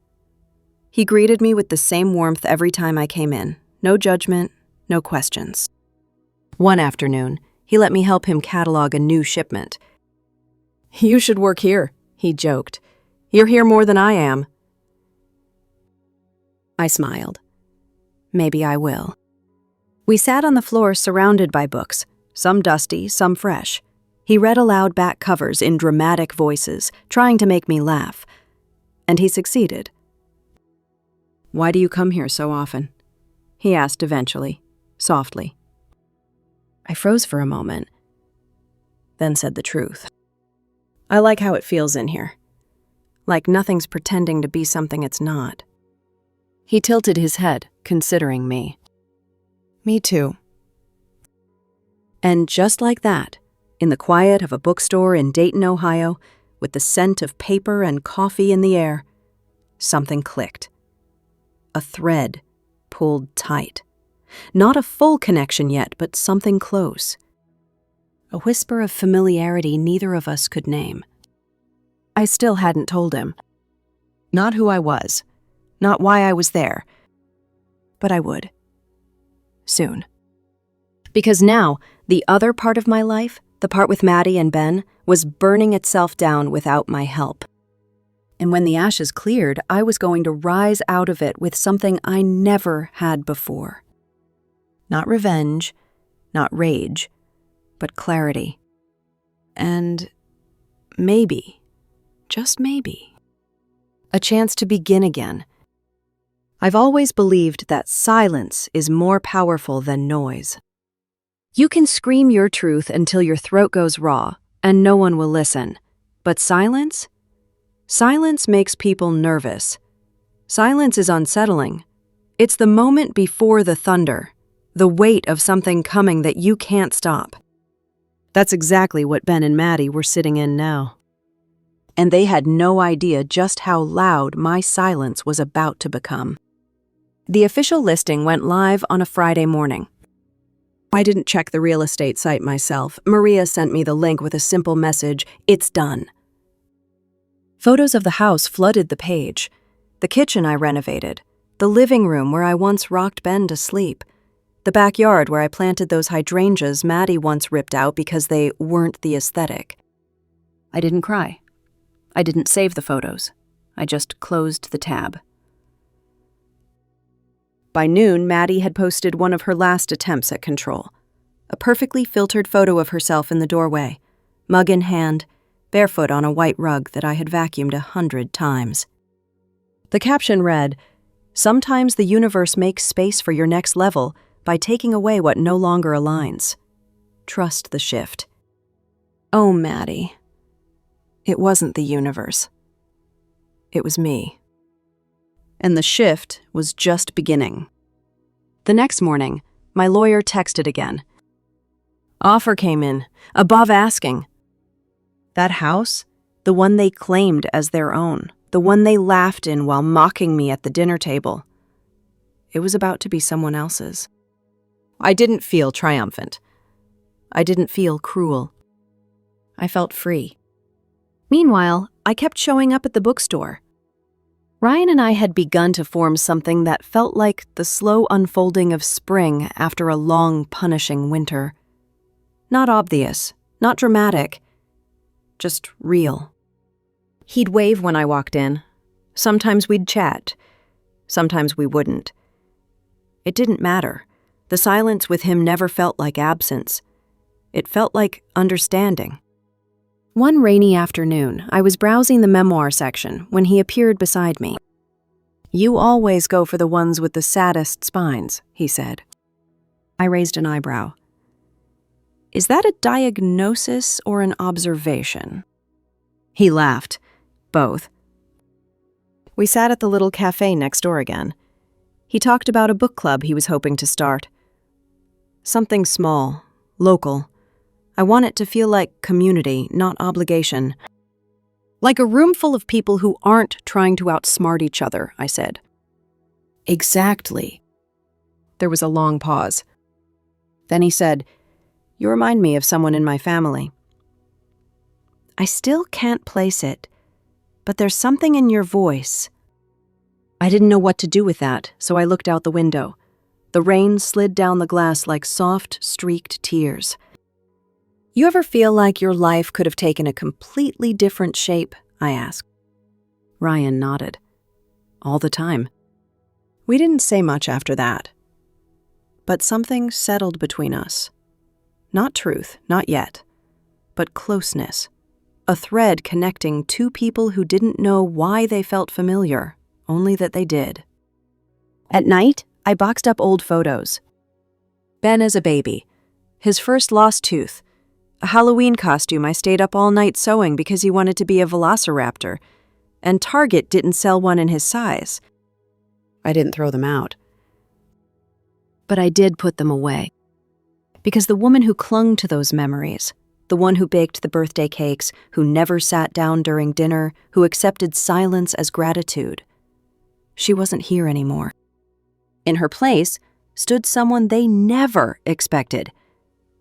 He greeted me with the same warmth every time I came in. No judgment, no questions. One afternoon, he let me help him catalog a new shipment. "You should work here," he joked. "You're here more than I am." I smiled. Maybe I will. We sat on the floor surrounded by books, some dusty, some fresh. He read aloud back covers in dramatic voices, trying to make me laugh. And he succeeded. "Why do you come here so often?" he asked eventually, softly. I froze for a moment, then said the truth. "I like how it feels in here. Like nothing's pretending to be something it's not." He tilted his head, considering me. "Me too." And just like that, in the quiet of a bookstore in Dayton, Ohio, with the scent of paper and coffee in the air, something clicked. A thread pulled tight. Not a full connection yet, but something close. A whisper of familiarity neither of us could name. I still hadn't told him. Not who I was, not why I was there. But I would. Soon. Because now, the other part of my life, the part with Maddie and Ben, was burning itself down without my help. And when the ashes cleared, I was going to rise out of it with something I never had before. Not revenge, not rage, but clarity. And maybe, just maybe, a chance to begin again. I've always believed that silence is more powerful than noise. You can scream your truth until your throat goes raw, and no one will listen. But silence? Silence makes people nervous. Silence is unsettling. It's the moment before the thunder, the weight of something coming that you can't stop. That's exactly what Ben and Maddie were sitting in now. And they had no idea just how loud my silence was about to become. The official listing went live on a Friday morning. I didn't check the real estate site myself. Maria sent me the link with a simple message, "It's done." Photos of the house flooded the page. The kitchen I renovated, the living room where I once rocked Ben to sleep, the backyard where I planted those hydrangeas Maddie once ripped out because they weren't the aesthetic. I didn't cry. I didn't save the photos. I just closed the tab. By noon, Maddie had posted one of her last attempts at control. A perfectly filtered photo of herself in the doorway, mug in hand, barefoot on a white rug that I had vacuumed 100 times. The caption read, "Sometimes the universe makes space for your next level by taking away what no longer aligns. Trust the shift." Oh, Maddie. It wasn't the universe. It was me. And the shift was just beginning. The next morning, my lawyer texted again. Offer came in, above asking. That house, the one they claimed as their own, the one they laughed in while mocking me at the dinner table, it was about to be someone else's. I didn't feel triumphant. I didn't feel cruel. I felt free. Meanwhile, I kept showing up at the bookstore. Ryan and I had begun to form something that felt like the slow unfolding of spring after a long, punishing winter. Not obvious, not dramatic, just real. He'd wave when I walked in. Sometimes we'd chat. Sometimes we wouldn't. It didn't matter. The silence with him never felt like absence. It felt like understanding. One rainy afternoon, I was browsing the memoir section when he appeared beside me. "You always go for the ones with the saddest spines," he said. I raised an eyebrow. "Is that a diagnosis or an observation?" He laughed. Both. We sat at the little cafe next door again. He talked about a book club he was hoping to start. Something small, local. I want it to feel like community, not obligation. Like a room full of people who aren't trying to outsmart each other, I said. Exactly. There was a long pause. Then he said, You remind me of someone in my family." "I still can't place it, but there's something in your voice." I didn't know what to do with that, so I looked out the window. The rain slid down the glass like soft, streaked tears. "You ever feel like your life could have taken a completely different shape?" I asked. Ryan nodded. "All the time." We didn't say much after that. But something settled between us. Not truth, not yet, but closeness. A thread connecting two people who didn't know why they felt familiar, only that they did. At night, I boxed up old photos. Ben as a baby, his first lost tooth, a Halloween costume I stayed up all night sewing because he wanted to be a velociraptor, and Target didn't sell one in his size. I didn't throw them out. But I did put them away. Because the woman who clung to those memories, the one who baked the birthday cakes, who never sat down during dinner, who accepted silence as gratitude, she wasn't here anymore. In her place stood someone they never expected,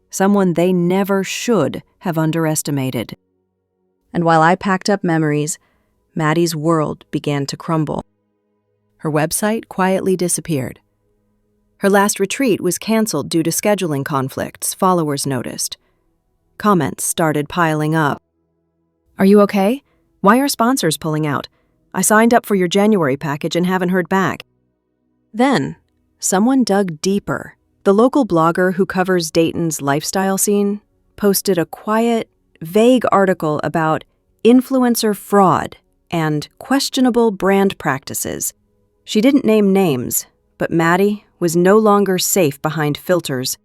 someone they never should have underestimated. And while I packed up memories, Maddie's world began to crumble. Her website quietly disappeared. Her last retreat was canceled due to scheduling conflicts, followers noticed. Comments started piling up. "Are you okay? Why are sponsors pulling out? I signed up for your January package and haven't heard back." Then, someone dug deeper. The local blogger who covers Dayton's lifestyle scene posted a quiet, vague article about influencer fraud and questionable brand practices. She didn't name names, but Maddie was no longer safe behind filters.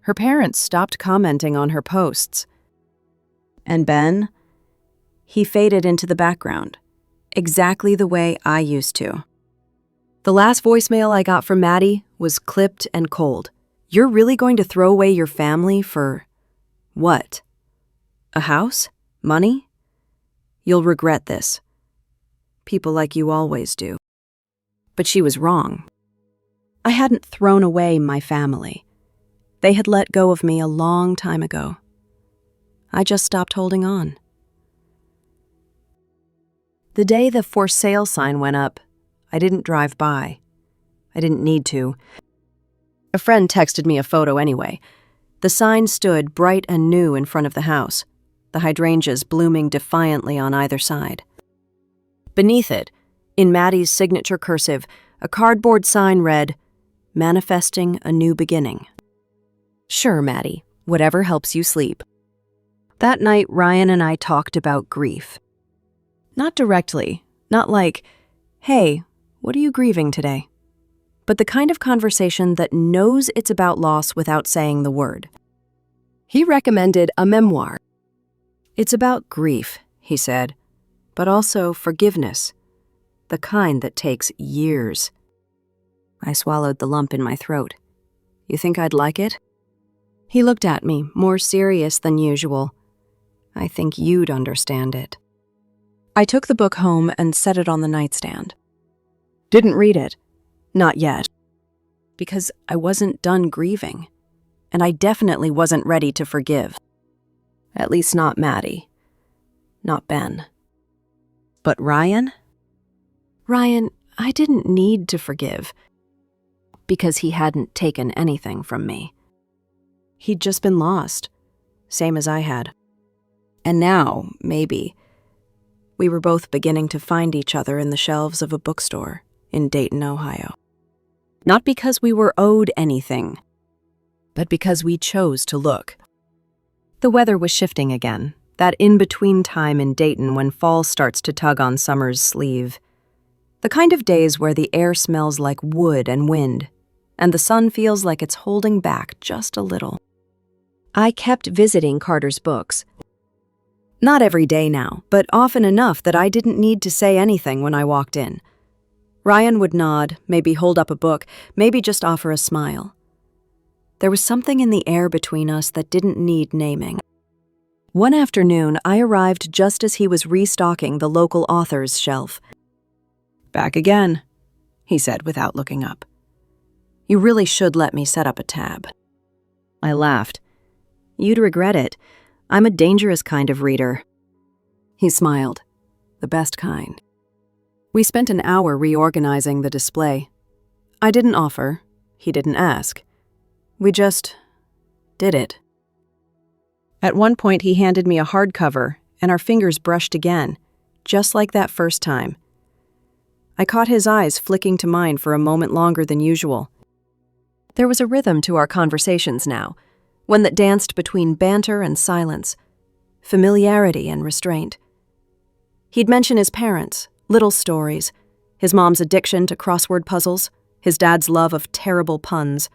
Her parents stopped commenting on her posts. And Ben, he faded into the background, exactly the way I used to. The last voicemail I got from Maddie was clipped and cold. "You're really going to throw away your family for what? A house? Money? You'll regret this. People like you always do." But she was wrong. I hadn't thrown away my family. They had let go of me a long time ago. I just stopped holding on. The day the for sale sign went up, I didn't drive by. I didn't need to. A friend texted me a photo anyway. The sign stood bright and new in front of the house, the hydrangeas blooming defiantly on either side. Beneath it, in Maddie's signature cursive, a cardboard sign read, "Manifesting a new beginning." Sure, Maddie, whatever helps you sleep. That night, Ryan and I talked about grief. Not directly, not like, "Hey, what are you grieving today?" But the kind of conversation that knows it's about loss without saying the word. He recommended a memoir. "It's about grief," he said, "but also forgiveness, the kind that takes years." I swallowed the lump in my throat. "You think I'd like it?" He looked at me, more serious than usual. "I think you'd understand it." I took the book home and set it on the nightstand. Didn't read it. Not yet. Because I wasn't done grieving. And I definitely wasn't ready to forgive. At least not Maddie. Not Ben. But Ryan? Ryan, I didn't need to forgive. Because he hadn't taken anything from me. He'd just been lost. Same as I had. And now, maybe, we were both beginning to find each other in the shelves of a bookstore in Dayton, Ohio. Not because we were owed anything, but because we chose to look. The weather was shifting again, that in-between time in Dayton when fall starts to tug on summer's sleeve. The kind of days where the air smells like wood and wind, and the sun feels like it's holding back just a little. I kept visiting Carter's books. Not every day now, but often enough that I didn't need to say anything when I walked in. Ryan would nod, maybe hold up a book, maybe just offer a smile. There was something in the air between us that didn't need naming. One afternoon, I arrived just as he was restocking the local author's shelf. "Back again," he said without looking up. "You really should let me set up a tab." I laughed. You'd regret it. I'm a dangerous kind of reader." He smiled. The best kind. We spent an hour reorganizing the display. I didn't offer. He didn't ask. We just did it. At one point, he handed me a hardcover, and our fingers brushed again, just like that first time. I caught his eyes flicking to mine for a moment longer than usual. There was a rhythm to our conversations now, one that danced between banter and silence, familiarity and restraint. He'd mention his parents, little stories, his mom's addiction to crossword puzzles, his dad's love of terrible puns.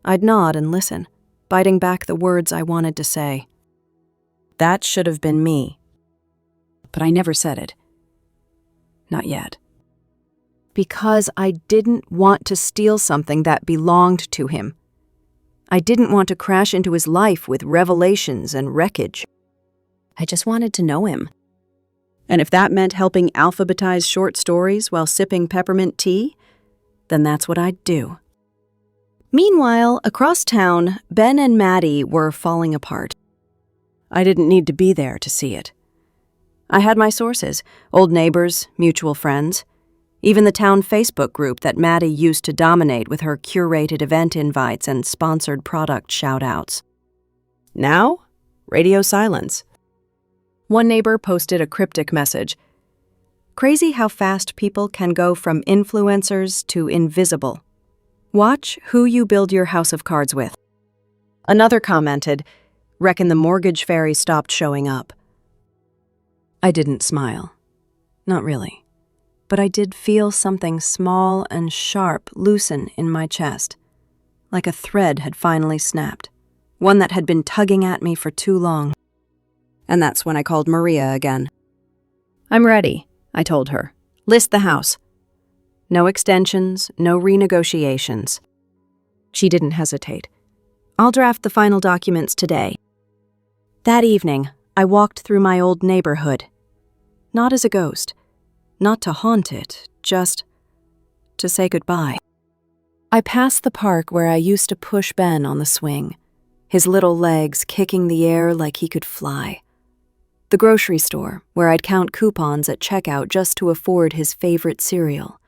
I'd nod and listen, biting back the words I wanted to say. That should have been me. But I never said it. Not yet. Because I didn't want to steal something that belonged to him. I didn't want to crash into his life with revelations and wreckage. I just wanted to know him. And if that meant helping alphabetize short stories while sipping peppermint tea, then that's what I'd do. Meanwhile, across town, Ben and Maddie were falling apart. I didn't need to be there to see it. I had my sources, old neighbors, mutual friends, even the town Facebook group that Maddie used to dominate with her curated event invites and sponsored product shout-outs. Now, radio silence. One neighbor posted a cryptic message. Crazy how fast people can go from influencers to invisible. Watch who you build your house of cards with. Another commented, reckon the mortgage fairy stopped showing up. I didn't smile. Not really. But I did feel something small and sharp loosen in my chest, like a thread had finally snapped, one that had been tugging at me for too long. And that's when I called Maria again. "I'm ready," I told her. "List the house." No extensions, no renegotiations. She didn't hesitate. "I'll draft the final documents today." That evening, I walked through my old neighborhood. Not as a ghost. Not to haunt it, just to say goodbye. I passed the park where I used to push Ben on the swing, his little legs kicking the air like he could fly. The grocery store, where I'd count coupons at checkout just to afford his favorite cereal.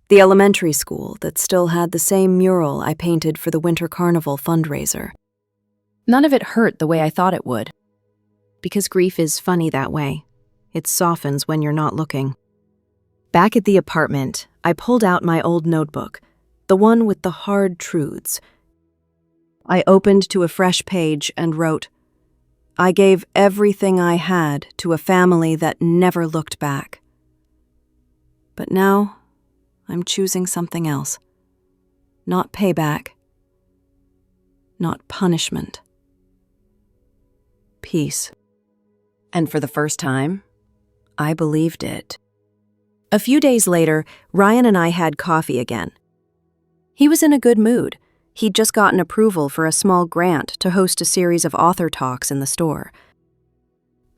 The elementary school that still had the same mural I painted for the Winter Carnival fundraiser. None of it hurt the way I thought it would. Because grief is funny that way. It softens when you're not looking. Back at the apartment, I pulled out my old notebook, the one with the hard truths. I opened to a fresh page and wrote, "I gave everything I had to a family that never looked back. But now, I'm choosing something else. Not payback. Not punishment. Peace." And for the first time, I believed it. A few days later, Ryan and I had coffee again. He was in a good mood. He'd just gotten approval for a small grant to host a series of author talks in the store.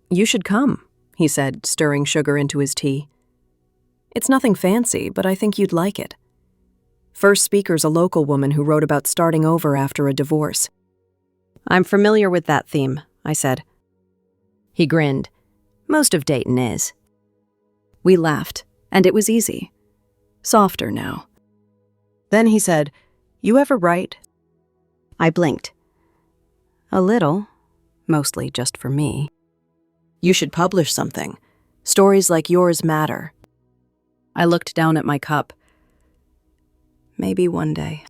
"You should come," he said, stirring sugar into his tea. "It's nothing fancy, but I think you'd like it. First speaker's a local woman who wrote about starting over after a divorce." "I'm familiar with that theme," I said. He grinned. "Most of Dayton is." We laughed, and it was easy. Softer now. Then he said, "You ever write?" I blinked. "A little, mostly just for me." "You should publish something. Stories like yours matter." I looked down at my cup. Maybe one day.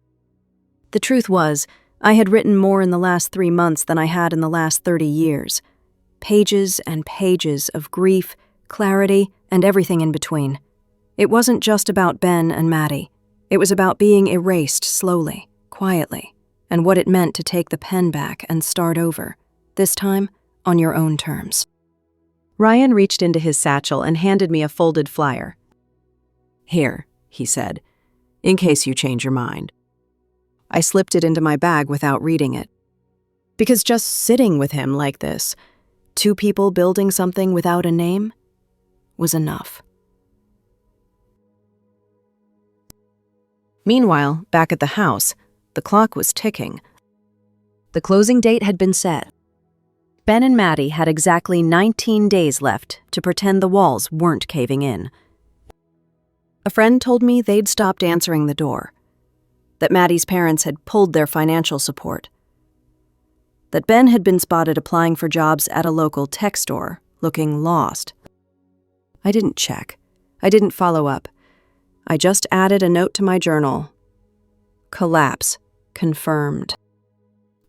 The truth was, I had written more in the last 3 months than I had in the last 30 years. Pages and pages of grief, clarity, and everything in between. It wasn't just about Ben and Maddie. It was about being erased slowly, quietly, and what it meant to take the pen back and start over, this time on your own terms. Ryan reached into his satchel and handed me a folded flyer. "Here," he said, "in case you change your mind." I slipped it into my bag without reading it. Because just sitting with him like this, 2 people building something without a name, was enough. Meanwhile, back at the house, the clock was ticking. The closing date had been set. Ben and Maddie had exactly 19 days left to pretend the walls weren't caving in. A friend told me they'd stopped answering the door, that Maddie's parents had pulled their financial support, that Ben had been spotted applying for jobs at a local tech store, looking lost. I didn't check. I didn't follow up. I just added a note to my journal. Collapse confirmed.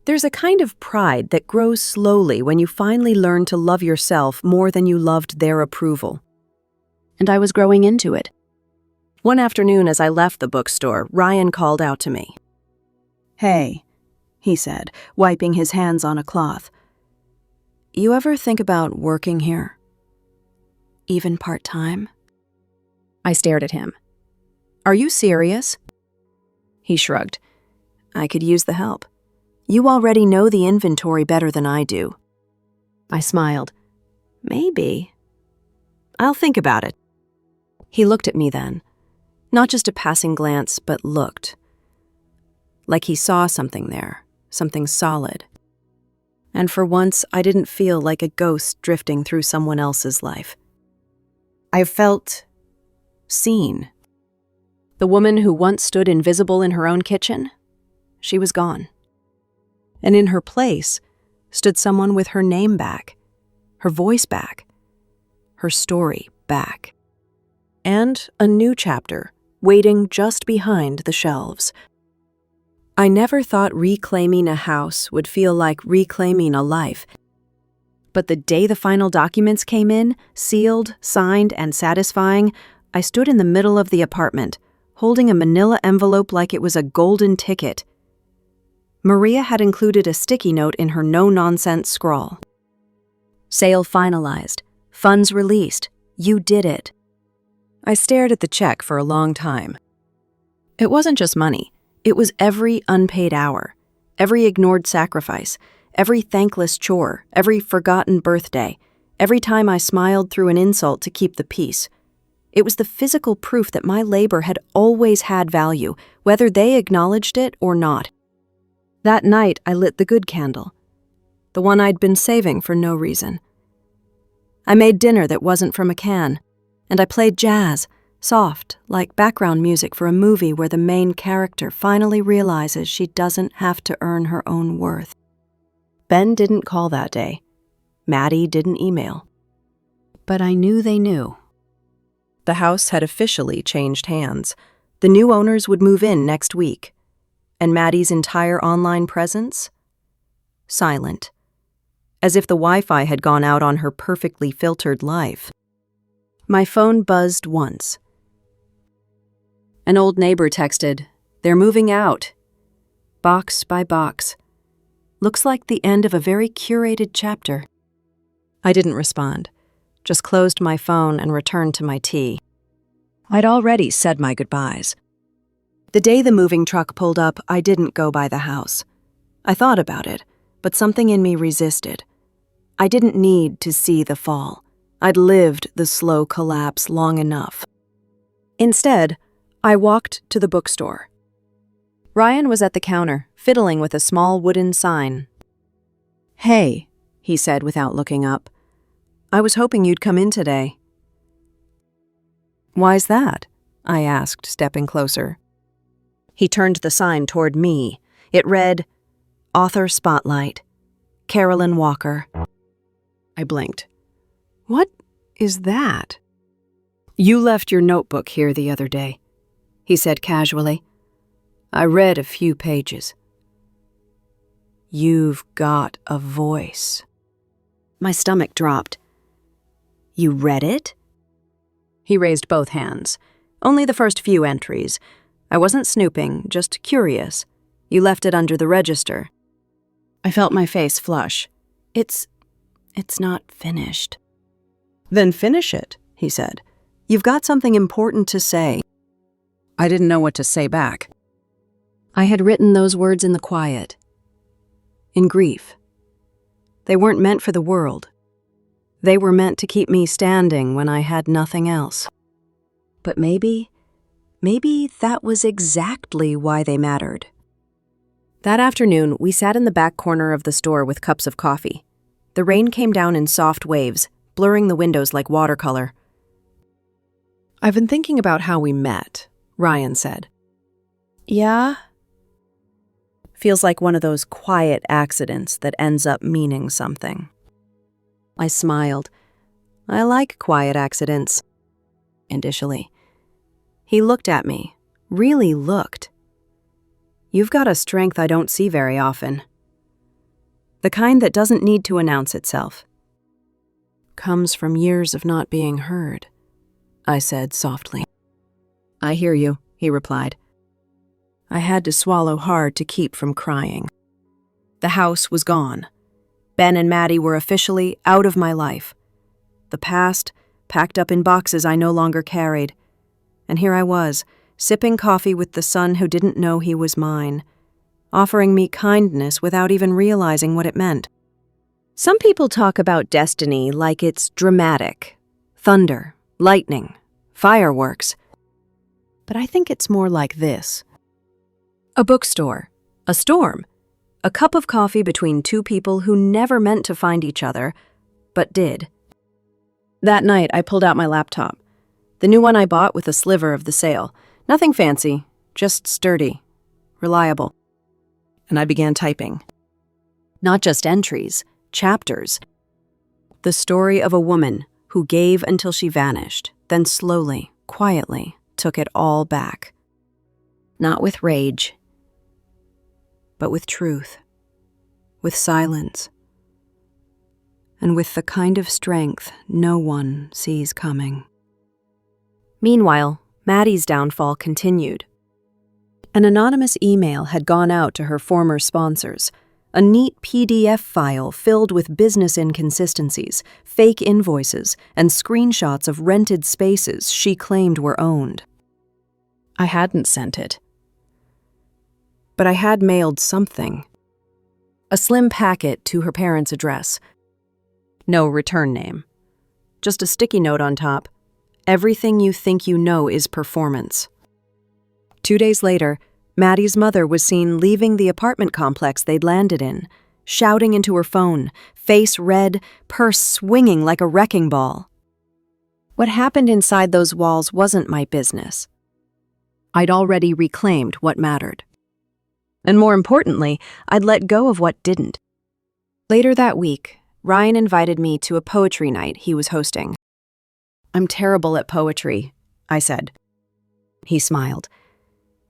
There's a kind of pride that grows slowly when you finally learn to love yourself more than you loved their approval. And I was growing into it. One afternoon as I left the bookstore, Ryan called out to me. "Hey," he said, wiping his hands on a cloth. "You ever think about working here? Even part-time?" I stared at him. "Are you serious?" He shrugged. "I could use the help. You already know the inventory better than I do." I smiled. "Maybe. I'll think about it." He looked at me then. Not just a passing glance, but looked. Like he saw something there, something solid. And for once, I didn't feel like a ghost drifting through someone else's life. I felt seen. The woman who once stood invisible in her own kitchen, she was gone. And in her place stood someone with her name back, her voice back, her story back. And a new chapter waiting just behind the shelves. I never thought reclaiming a house would feel like reclaiming a life. But the day the final documents came in, sealed, signed, and satisfying, I stood in the middle of the apartment, holding a manila envelope like it was a golden ticket. Maria had included a sticky note in her no-nonsense scrawl. "Sale finalized. Funds released. You did it." I stared at the check for a long time. It wasn't just money. It was every unpaid hour, every ignored sacrifice, every thankless chore, every forgotten birthday, every time I smiled through an insult to keep the peace. It was the physical proof that my labor had always had value, whether they acknowledged it or not. That night, I lit the good candle, the one I'd been saving for no reason. I made dinner that wasn't from a can, and I played jazz, soft, like background music for a movie where the main character finally realizes she doesn't have to earn her own worth. Ben didn't call that day. Maddie didn't email. But I knew they knew. The house had officially changed hands. The new owners would move in next week. And Maddie's entire online presence? Silent. As if the Wi-Fi had gone out on her perfectly filtered life. My phone buzzed once. An old neighbor texted, "They're moving out." Box by box. Looks like the end of a very curated chapter. I didn't respond, just closed my phone and returned to my tea. I'd already said my goodbyes. The day the moving truck pulled up, I didn't go by the house. I thought about it, but something in me resisted. I didn't need to see the fall. I'd lived the slow collapse long enough. Instead, I walked to the bookstore. Ryan was at the counter, fiddling with a small wooden sign. "Hey," he said without looking up. "I was hoping you'd come in today." "Why's that?" I asked, stepping closer. He turned the sign toward me. It read, "Author Spotlight, Carolyn Walker." I blinked. "What is that?" "You left your notebook here the other day," he said casually. "I read a few pages." "You've got a voice." My stomach dropped. "You read it?" He raised both hands. "Only the first few entries. I wasn't snooping, just curious. You left it under the register." I felt my face flush. It's not finished." "Then finish it," he said. "You've got something important to say." I didn't know what to say back. I had written those words in the quiet. In grief. They weren't meant for the world. They were meant to keep me standing when I had nothing else. But maybe that was exactly why they mattered. That afternoon, we sat in the back corner of the store with cups of coffee. The rain came down in soft waves, blurring the windows like watercolor. "I've been thinking about how we met," Ryan said. Yeah? "Feels like one of those quiet accidents that ends up meaning something." I smiled. I like quiet accidents. Initially. He looked at me, really looked. "You've got a strength I don't see very often. The kind that doesn't need to announce itself. Comes from years of not being heard," I said softly. "I hear you," he replied. I had to swallow hard to keep from crying. The house was gone. Ben and Maddie were officially out of my life. The past, packed up in boxes I no longer carried. And here I was, sipping coffee with the son who didn't know he was mine, offering me kindness without even realizing what it meant. Some people talk about destiny like it's dramatic. Thunder, lightning, fireworks. But I think it's more like this. A bookstore, a storm, a cup of coffee between two people who never meant to find each other, but did. That night, I pulled out my laptop. The new one I bought with a sliver of the sale. Nothing fancy, just sturdy, reliable. And I began typing. Not just entries, chapters. The story of a woman who gave until she vanished, then slowly, quietly, took it all back. Not with rage, but with truth, with silence, and with the kind of strength no one sees coming. Meanwhile, Maddie's downfall continued. An anonymous email had gone out to her former sponsors, a neat PDF file filled with business inconsistencies, fake invoices, and screenshots of rented spaces she claimed were owned. I hadn't sent it. But I had mailed something. A slim packet to her parents' address. No return name. Just a sticky note on top. Everything you think you know is performance. 2 days later, Maddie's mother was seen leaving the apartment complex they'd landed in, shouting into her phone, face red, purse swinging like a wrecking ball. What happened inside those walls wasn't my business. I'd already reclaimed what mattered. And more importantly, I'd let go of what didn't. Later that week, Ryan invited me to a poetry night he was hosting. "I'm terrible at poetry," I said. He smiled.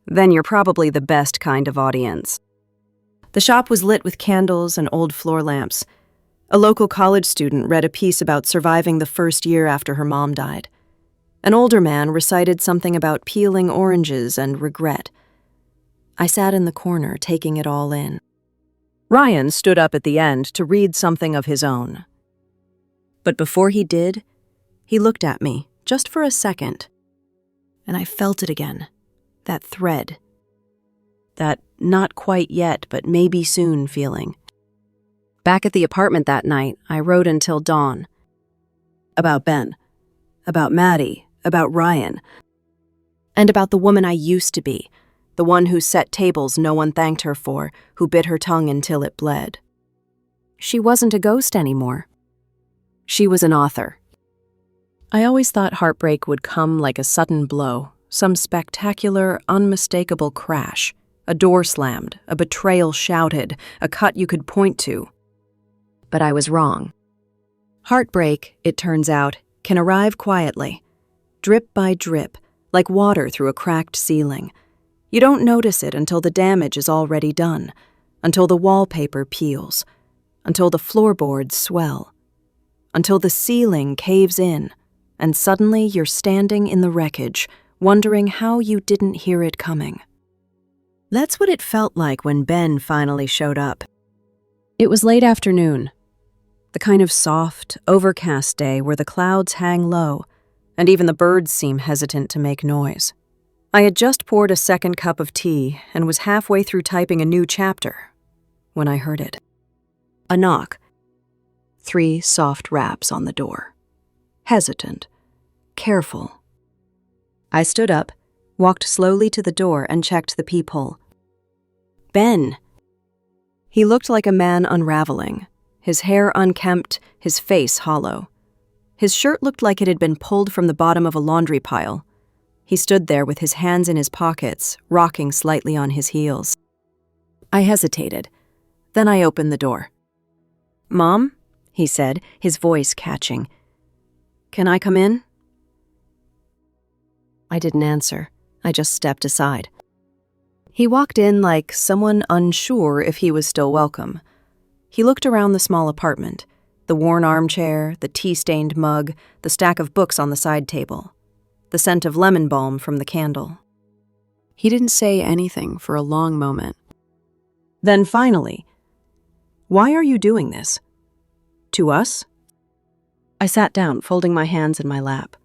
"Then you're probably the best kind of audience." The shop was lit with candles and old floor lamps. A local college student read a piece about surviving the first year after her mom died. An older man recited something about peeling oranges and regret. I sat in the corner, taking it all in. Ryan stood up at the end to read something of his own. But before he did, he looked at me, just for a second. And I felt it again, that thread. That not quite yet, but maybe soon feeling. Back at the apartment that night, I wrote until dawn. About Ben, about Maddie, about Ryan, and about the woman I used to be, the one who set tables no one thanked her for, who bit her tongue until it bled. She wasn't a ghost anymore. She was an author. I always thought heartbreak would come like a sudden blow, some spectacular, unmistakable crash. A door slammed, a betrayal shouted, a cut you could point to. But I was wrong. Heartbreak, it turns out, can arrive quietly, drip by drip, like water through a cracked ceiling. You don't notice it until the damage is already done, until the wallpaper peels, until the floorboards swell, until the ceiling caves in, and suddenly you're standing in the wreckage, wondering how you didn't hear it coming. That's what it felt like when Ben finally showed up. It was late afternoon, the kind of soft, overcast day where the clouds hang low, and even the birds seem hesitant to make noise. I had just poured a second cup of tea and was halfway through typing a new chapter when I heard it. A knock. 3 soft raps on the door. Hesitant. Careful. I stood up, walked slowly to the door, and checked the peephole. Ben! He looked like a man unraveling, his hair unkempt, his face hollow. His shirt looked like it had been pulled from the bottom of a laundry pile. He stood there with his hands in his pockets, rocking slightly on his heels. I hesitated. Then I opened the door. "Mom?" he said, his voice catching. "Can I come in?" I didn't answer. I just stepped aside. He walked in like someone unsure if he was still welcome. He looked around the small apartment, the worn armchair, the tea-stained mug, the stack of books on the side table, the scent of lemon balm from the candle. He didn't say anything for a long moment. Then finally, "Why are you doing this? To us?" I sat down, folding my hands in my lap.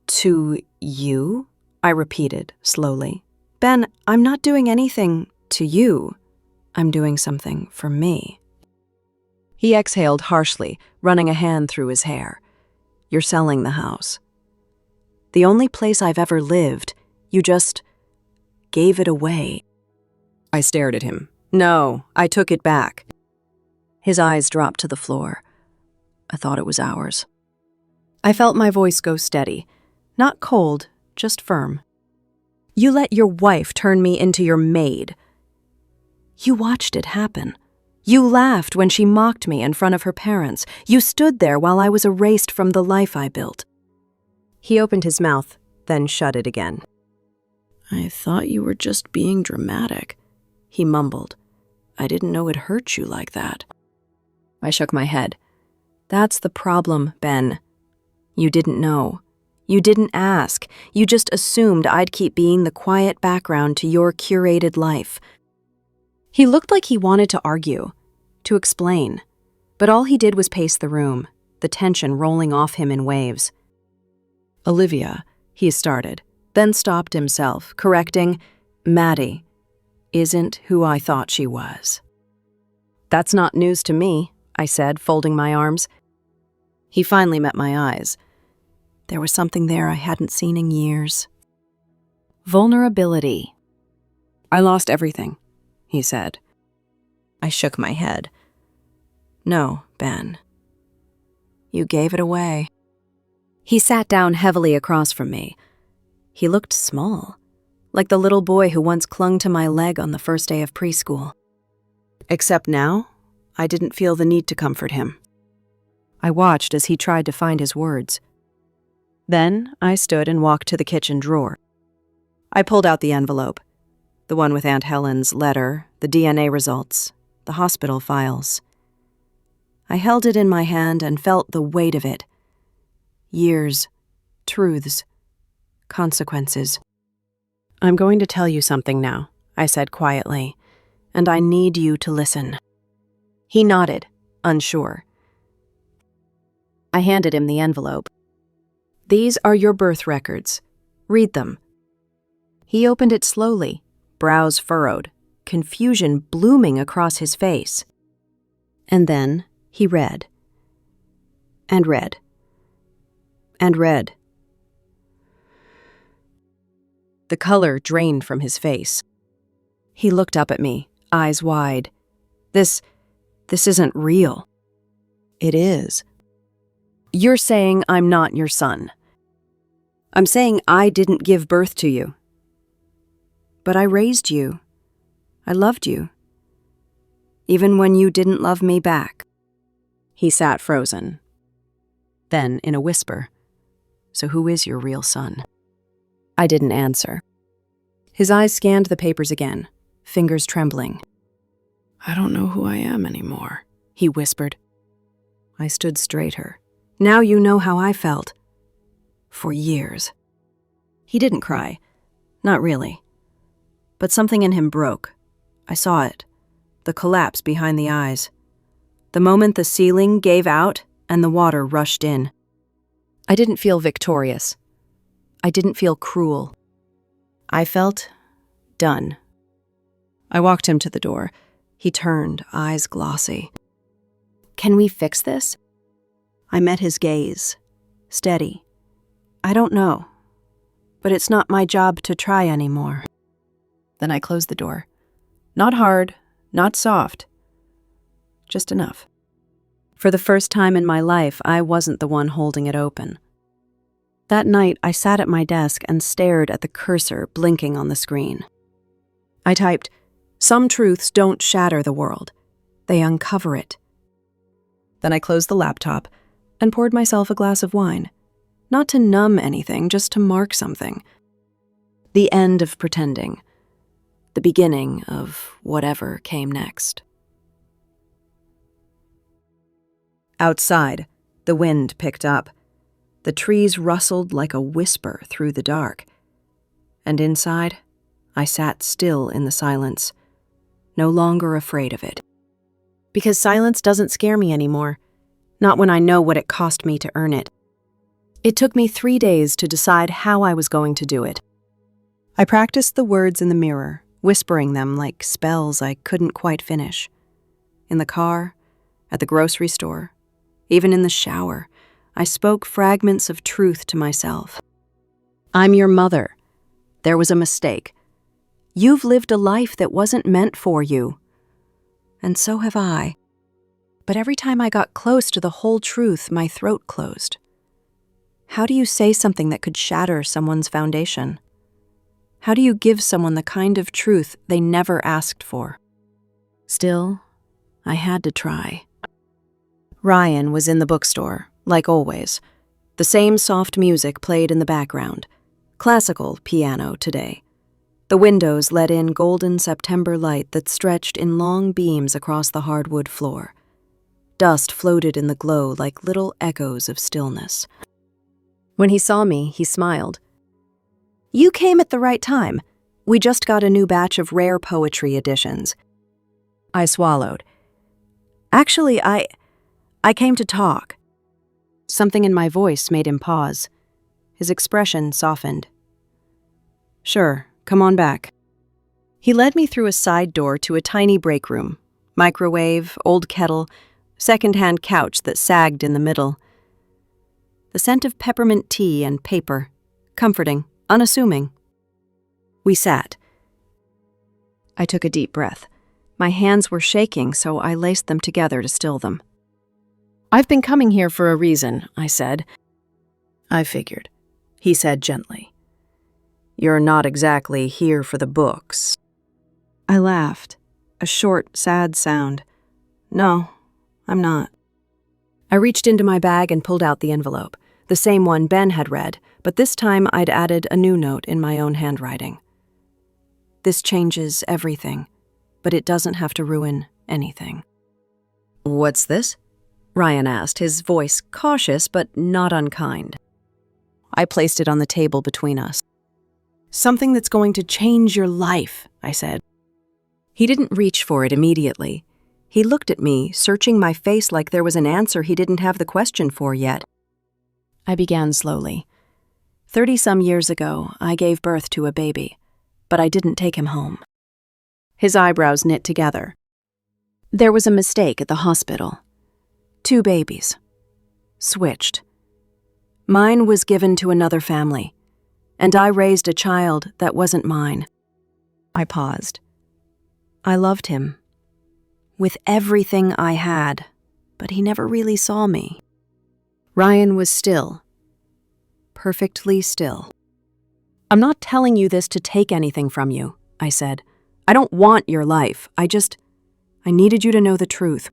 "To you?" I repeated slowly. "Ben, I'm not doing anything to you. I'm doing something for me." He exhaled harshly, running a hand through his hair. "You're selling the house. The only place I've ever lived. You just gave it away." I stared at him. "No, I took it back." His eyes dropped to the floor. I thought it was ours. I felt my voice go steady. Not cold, just firm. "You let your wife turn me into your maid. You watched it happen. You laughed when she mocked me in front of her parents. You stood there while I was erased from the life I built." He opened his mouth, then shut it again. "I thought you were just being dramatic," he mumbled. "I didn't know it hurt you like that." I shook my head. "That's the problem, Ben. You didn't know. You didn't ask. You just assumed I'd keep being the quiet background to your curated life." He looked like he wanted to argue, to explain, but all he did was pace the room, the tension rolling off him in waves. "Olivia," he started, then stopped himself, correcting, "Maddie isn't who I thought she was." "That's not news to me," I said, folding my arms. He finally met my eyes. There was something there I hadn't seen in years. Vulnerability. "I lost everything," he said. I shook my head. "No, Ben. You gave it away." He sat down heavily across from me. He looked small, like the little boy who once clung to my leg on the first day of preschool. Except now, I didn't feel the need to comfort him. I watched as he tried to find his words. Then I stood and walked to the kitchen drawer. I pulled out the envelope, the one with Aunt Helen's letter, the DNA results, the hospital files. I held it in my hand and felt the weight of it. Years, truths, consequences. "I'm going to tell you something now," I said quietly, "and I need you to listen." He nodded, unsure. I handed him the envelope. "These are your birth records. Read them." He opened it slowly, brows furrowed, confusion blooming across his face. And then he read. And read. And read. The color drained from his face. He looked up at me, eyes wide. This isn't real." "It is." "You're saying I'm not your son. I'm saying I didn't give birth to you. But I raised you. I loved you. Even when you didn't love me back." He sat frozen. Then, in a whisper, "So who is your real son?" I didn't answer. His eyes scanned the papers again, fingers trembling. "I don't know who I am anymore," he whispered. I stood straighter. "Now you know how I felt. For years." He didn't cry. Not really. But something in him broke. I saw it. The collapse behind the eyes. The moment the ceiling gave out and the water rushed in. I didn't feel victorious. I didn't feel cruel. I felt done. I walked him to the door. He turned, eyes glossy. "Can we fix this?" I met his gaze, steady. "I don't know, but it's not my job to try anymore." Then I closed the door. Not hard, Not soft. Just enough. For the first time in my life, I wasn't the one holding it open. That night, I sat at my desk and stared at the cursor blinking on the screen. I typed, "Some truths don't shatter the world. They uncover it." Then I closed the laptop and poured myself a glass of wine. Not to numb anything, just to mark something. The end of pretending. The beginning of whatever came next. Outside, the wind picked up. The trees rustled like a whisper through the dark. And inside, I sat still in the silence, no longer afraid of it. Because silence doesn't scare me anymore, not when I know what it cost me to earn it. It took me 3 days to decide how I was going to do it. I practiced the words in the mirror, whispering them like spells I couldn't quite finish. In the car, at the grocery store, even in the shower, I spoke fragments of truth to myself. I'm your mother. There was a mistake. You've lived a life that wasn't meant for you. And so have I. But every time I got close to the whole truth, my throat closed. How do you say something that could shatter someone's foundation? How do you give someone the kind of truth they never asked for? Still, I had to try. Ryan was in the bookstore, like always. The same soft music played in the background. Classical piano today. The windows let in golden September light that stretched in long beams across the hardwood floor. Dust floated in the glow like little echoes of stillness. When he saw me, he smiled. "You came at the right time. We just got a new batch of rare poetry editions." I swallowed. "Actually, I came to talk." Something in my voice made him pause. His expression softened. "Sure, come on back." He led me through a side door to a tiny break room. Microwave, old kettle, second-hand couch that sagged in the middle. The scent of peppermint tea and paper. Comforting, unassuming. We sat. I took a deep breath. My hands were shaking, so I laced them together to still them. "I've been coming here for a reason," I said. "I figured," he said gently. "You're not exactly here for the books." I laughed, a short, sad sound. "No, I'm not." I reached into my bag and pulled out the envelope, the same one Ben had read, but this time I'd added a new note in my own handwriting. "This changes everything, but it doesn't have to ruin anything." "What's this?" Ryan asked, his voice cautious but not unkind. I placed it on the table between us. "Something that's going to change your life," I said. He didn't reach for it immediately. He looked at me, searching my face like there was an answer he didn't have the question for yet. I began slowly. 30-some years ago, I gave birth to a baby, but I didn't take him home. His eyebrows knit together. There was a mistake at the hospital. 2 babies. Switched. Mine was given to another family, and I raised a child that wasn't mine. I paused. I loved him. With everything I had, but he never really saw me. Ryan was still. Perfectly still. "I'm not telling you this to take anything from you," I said. "I don't want your life. I needed you to know the truth."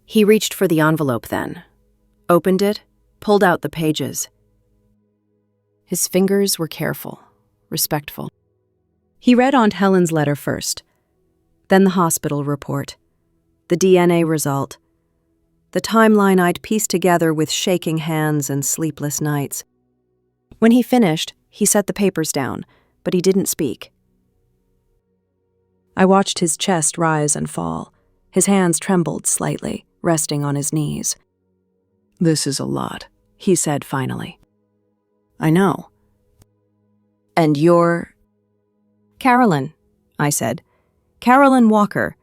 He reached for the envelope then, opened it, pulled out the pages. His fingers were careful, respectful. He read Aunt Helen's letter first, then the hospital report, the DNA result, the timeline I'd pieced together with shaking hands and sleepless nights. When he finished, he set the papers down, but he didn't speak. I watched his chest rise and fall. His hands trembled slightly, resting on his knees. "This is a lot," he said finally. "I know." "And you're—" "Carolyn," I said. "Carolyn Walker.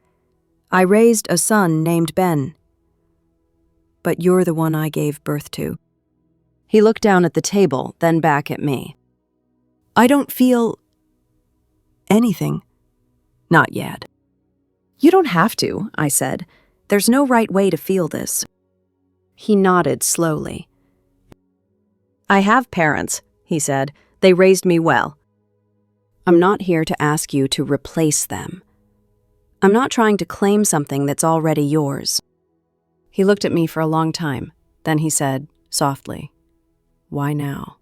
I raised a son named Ben. But you're the one I gave birth to." He looked down at the table, then back at me. "I don't feel anything. Not yet." You don't have to, I said. There's no right way to feel this. He nodded slowly. I have parents, he said. They raised me well. I'm not here to ask you to replace them. I'm not trying to claim something that's already yours. He looked at me for a long time. Then he said, softly, "Why now?"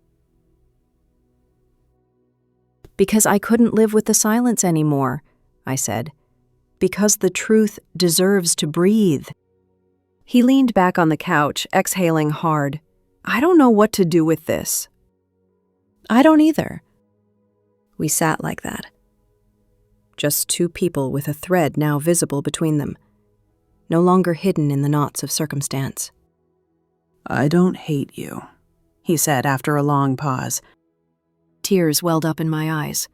Because I couldn't live with the silence anymore, I said. Because the truth deserves to breathe. He leaned back on the couch, exhaling hard. I don't know what to do with this. I don't either. We sat like that. Just two people with a thread now visible between them, no longer hidden in the knots of circumstance. I don't hate you, he said after a long pause. Tears welled up in my eyes.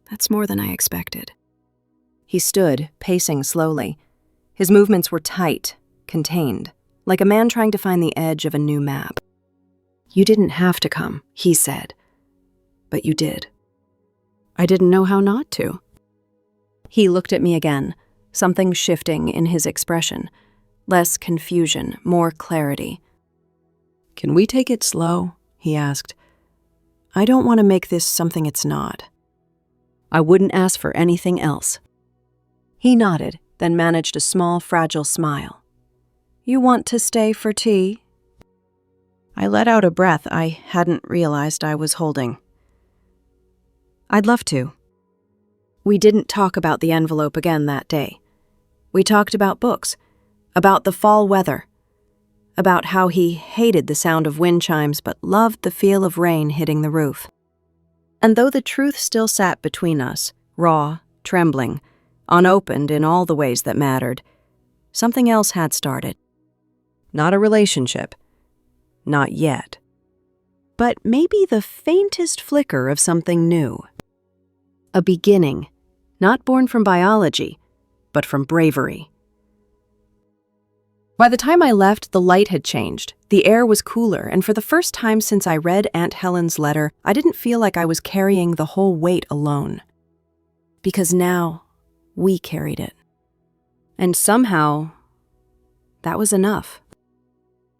That's more than I expected. He stood, pacing slowly. His movements were tight, contained, like a man trying to find the edge of a new map. You didn't have to come, he said. But you did. I didn't know how not to. He looked at me again, something shifting in his expression. Less confusion, more clarity. Can we take it slow? He asked. I don't want to make this something it's not. I wouldn't ask for anything else. He nodded, then managed a small, fragile smile. You want to stay for tea? I let out a breath I hadn't realized I was holding. I'd love to. We didn't talk about the envelope again that day. We talked about books, about the fall weather, about how he hated the sound of wind chimes but loved the feel of rain hitting the roof. And though the truth still sat between us, raw, trembling, unopened in all the ways that mattered, something else had started. Not a relationship. Not yet. But maybe the faintest flicker of something new. A beginning, not born from biology, but from bravery. By the time I left, the light had changed. The air was cooler, and for the first time since I read Aunt Helen's letter, I didn't feel like I was carrying the whole weight alone. Because now, we carried it. And somehow, that was enough.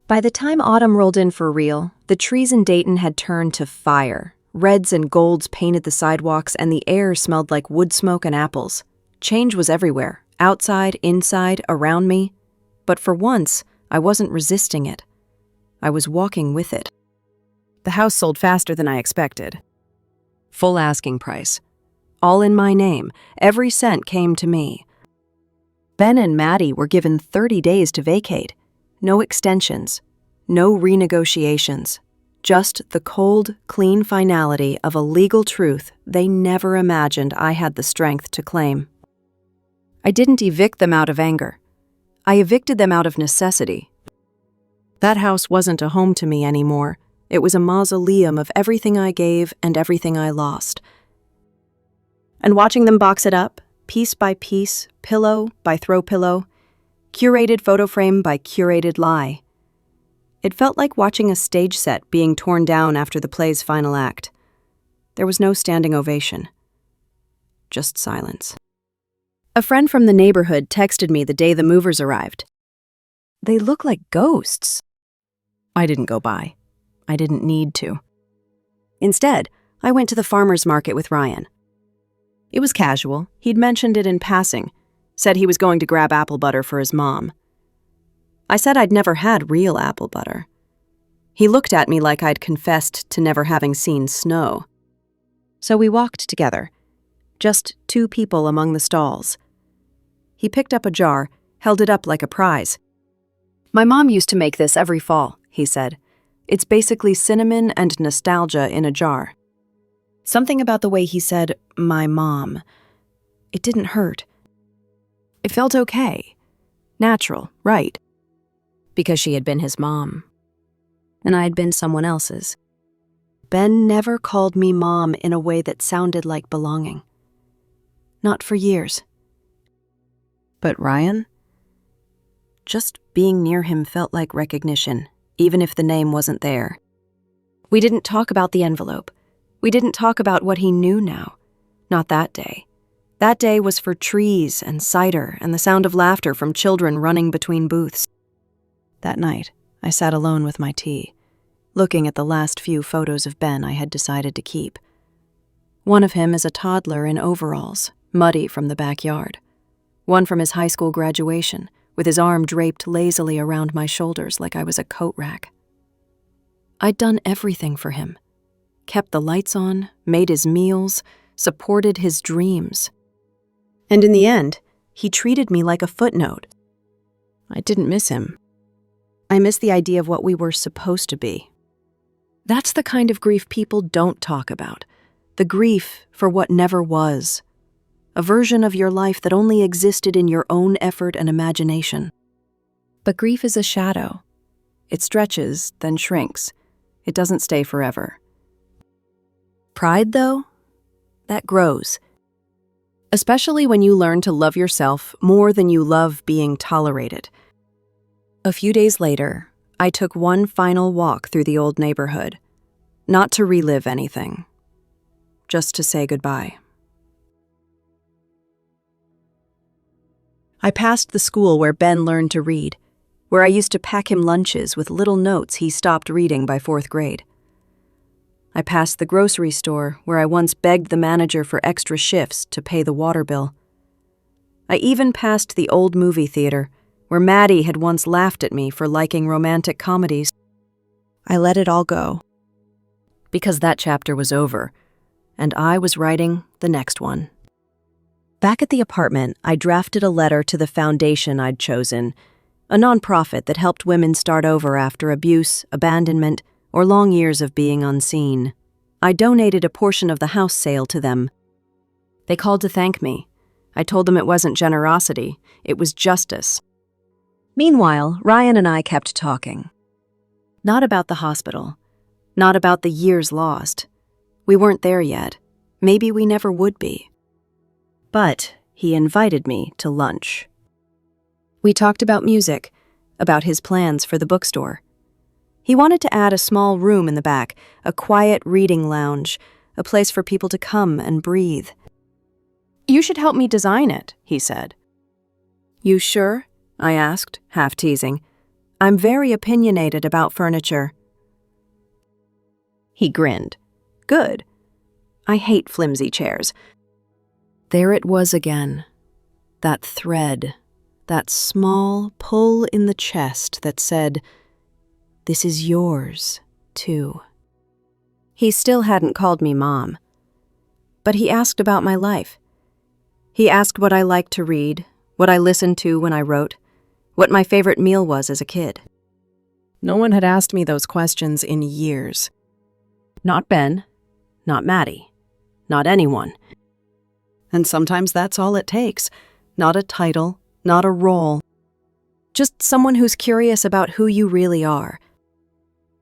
By the time autumn rolled in for real, the trees in Dayton had turned to fire. Reds and golds painted the sidewalks, and the air smelled like wood smoke and apples. Change was everywhere, outside, inside, around me. But for once, I wasn't resisting it. I was walking with it. The house sold faster than I expected. Full asking price. All in my name. Every cent came to me. Ben and Maddie were given 30 days to vacate. No extensions. No renegotiations. Just the cold, clean finality of a legal truth they never imagined I had the strength to claim. I didn't evict them out of anger. I evicted them out of necessity. That house wasn't a home to me anymore. It was a mausoleum of everything I gave and everything I lost. And watching them box it up, piece by piece, pillow by throw pillow, curated photo frame by curated lie, it felt like watching a stage set being torn down after the play's final act. There was no standing ovation. Just silence. A friend from the neighborhood texted me the day the movers arrived. They look like ghosts. I didn't go by. I didn't need to. Instead, I went to the farmer's market with Ryan. It was casual. He'd mentioned it in passing, said he was going to grab apple butter for his mom. I said I'd never had real apple butter. He looked at me like I'd confessed to never having seen snow. So we walked together, just two people among the stalls. He picked up a jar, held it up like a prize. My mom used to make this every fall, he said. It's basically cinnamon and nostalgia in a jar. Something about the way he said, my mom. It didn't hurt. It felt okay. Natural, right? Because she had been his mom. And I had been someone else's. Ben never called me mom in a way that sounded like belonging. Not for years. But Ryan? Just being near him felt like recognition, even if the name wasn't there. We didn't talk about the envelope. We didn't talk about what he knew now. Not that day. That day was for trees and cider and the sound of laughter from children running between booths. That night, I sat alone with my tea, looking at the last few photos of Ben I had decided to keep. One of him is a toddler in overalls, muddy from the backyard. One from his high school graduation, with his arm draped lazily around my shoulders like I was a coat rack. I'd done everything for him. Kept the lights on, made his meals, supported his dreams. And in the end, he treated me like a footnote. I didn't miss him. I missed the idea of what we were supposed to be. That's the kind of grief people don't talk about. The grief for what never was. A version of your life that only existed in your own effort and imagination. But grief is a shadow. It stretches, then shrinks. It doesn't stay forever. Pride, though, that grows. Especially when you learn to love yourself more than you love being tolerated. A few days later, I took one final walk through the old neighborhood. Not to relive anything. Just to say goodbye. I passed the school where Ben learned to read, where I used to pack him lunches with little notes he stopped reading by 4th grade. I passed the grocery store where I once begged the manager for extra shifts to pay the water bill. I even passed the old movie theater where Maddie had once laughed at me for liking romantic comedies. I let it all go. Because that chapter was over, and I was writing the next one. Back at the apartment, I drafted a letter to the foundation I'd chosen, a nonprofit that helped women start over after abuse, abandonment, or long years of being unseen. I donated a portion of the house sale to them. They called to thank me. I told them it wasn't generosity, it was justice. Meanwhile, Ryan and I kept talking. Not about the hospital. Not about the years lost. We weren't there yet. Maybe we never would be. But he invited me to lunch. We talked about music, about his plans for the bookstore. He wanted to add a small room in the back, a quiet reading lounge, a place for people to come and breathe. "You should help me design it," he said. "You sure?" I asked, half teasing. "I'm very opinionated about furniture." He grinned. "Good. I hate flimsy chairs." There it was again. That thread, that small pull in the chest that said, "This is yours, too." He still hadn't called me Mom. But he asked about my life. He asked what I liked to read, what I listened to when I wrote, what my favorite meal was as a kid. No one had asked me those questions in years. Not Ben, not Maddie, not anyone. And sometimes that's all it takes. Not a title, not a role. Just someone who's curious about who you really are.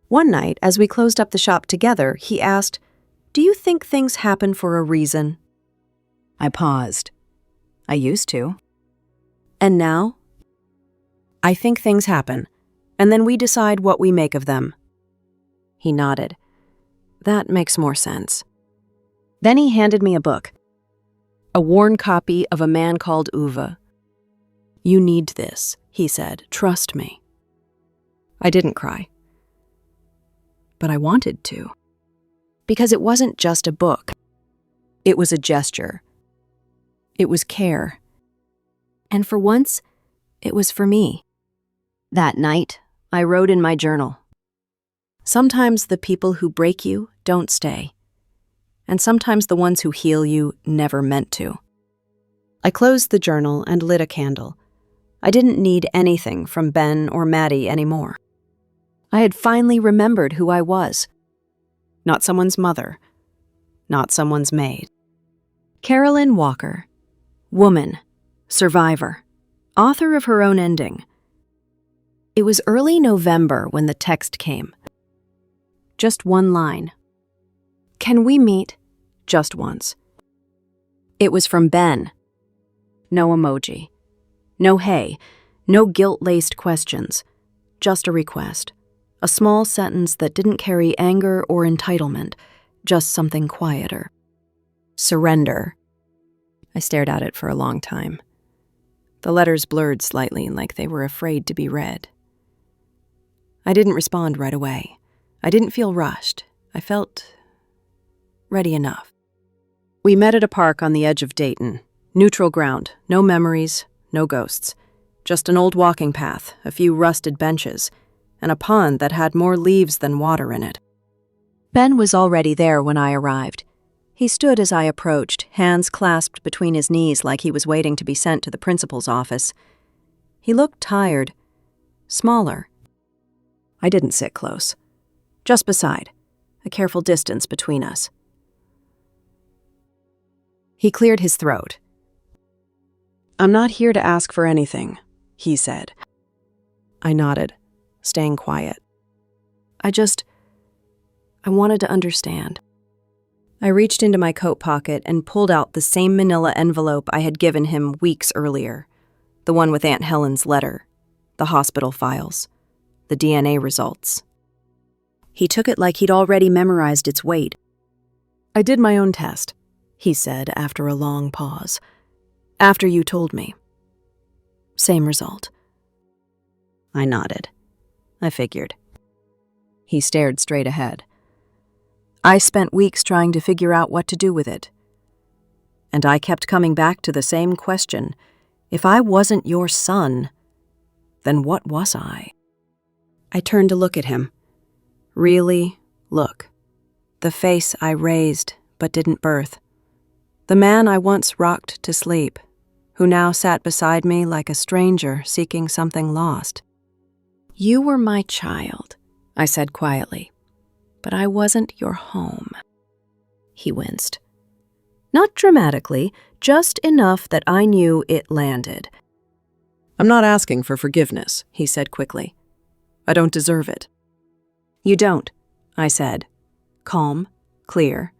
One night, as we closed up the shop together, he asked, "Do you think things happen for a reason?" I paused. I used to. And now? I think things happen, and then we decide what we make of them. He nodded. That makes more sense. Then he handed me a book. A worn copy of A Man Called Uwe. "You need this," he said. "Trust me." I didn't cry. But I wanted to. Because it wasn't just a book. It was a gesture. It was care. And for once, it was for me. That night, I wrote in my journal. Sometimes the people who break you don't stay. And sometimes the ones who heal you never meant to. I closed the journal and lit a candle. I didn't need anything from Ben or Maddie anymore. I had finally remembered who I was. Not someone's mother. Not someone's maid. Carolyn Walker. Woman. Survivor. Author of her own ending. It was early November when the text came. Just one line. "Can we meet just once?" It was from Ben. No emoji. No hey. No guilt-laced questions. Just a request. A small sentence that didn't carry anger or entitlement. Just something quieter. Surrender. I stared at it for a long time. The letters blurred slightly, like they were afraid to be read. I didn't respond right away. I didn't feel rushed. I felt ready enough. We met at a park on the edge of Dayton. Neutral ground, no memories, no ghosts. Just an old walking path, a few rusted benches, and a pond that had more leaves than water in it. Ben was already there when I arrived. He stood as I approached, hands clasped between his knees like he was waiting to be sent to the principal's office. He looked tired, smaller. I didn't sit close. Just beside, a careful distance between us. He cleared his throat. "I'm not here to ask for anything," he said. I nodded, staying quiet. I wanted to understand. I reached into my coat pocket and pulled out the same manila envelope I had given him weeks earlier. The one with Aunt Helen's letter, the hospital files, the DNA results. He took it like he'd already memorized its weight. "I did my own test," he said after a long pause. "After you told me. Same result." I nodded. I figured. He stared straight ahead. "I spent weeks trying to figure out what to do with it. And I kept coming back to the same question. If I wasn't your son, then what was I?" I turned to look at him. Really look. The face I raised but didn't birth. The man I once rocked to sleep, who now sat beside me like a stranger seeking something lost. "You were my child," I said quietly, "but I wasn't your home." He winced. Not dramatically, just enough that I knew it landed. "I'm not asking for forgiveness," he said quickly. "I don't deserve it." "You don't," I said, calm, clear.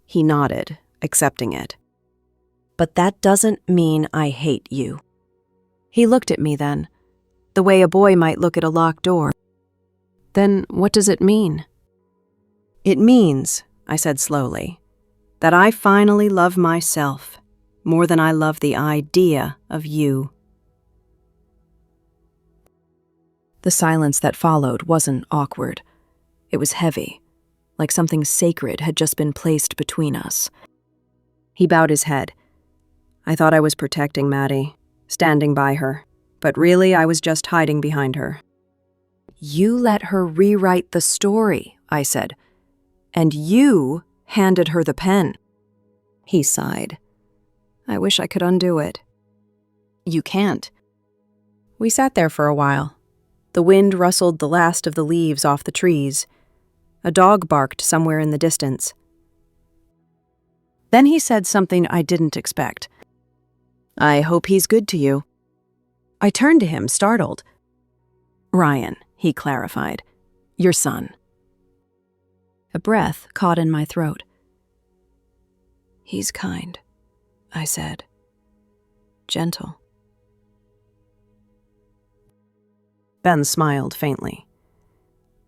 He nodded, accepting it. "But that doesn't mean I hate you." He looked at me then, the way a boy might look at a locked door. "Then what does it mean?" "It means," I said slowly, "that I finally love myself more than I love the idea of you." The silence that followed wasn't awkward. It was heavy, like something sacred had just been placed between us. He bowed his head. I thought I was protecting Maddie, standing by her, but really I was just hiding behind her. "You let her rewrite the story," I said, "and you handed her the pen." He sighed. "I wish I could undo it." "You can't." We sat there for a while. The wind rustled the last of the leaves off the trees. A dog barked somewhere in the distance. Then he said something I didn't expect. "I hope he's good to you." I turned to him, startled. "Ryan," he clarified. "Your son." A breath caught in my throat. "He's kind," I said. "Gentle." Ben smiled faintly.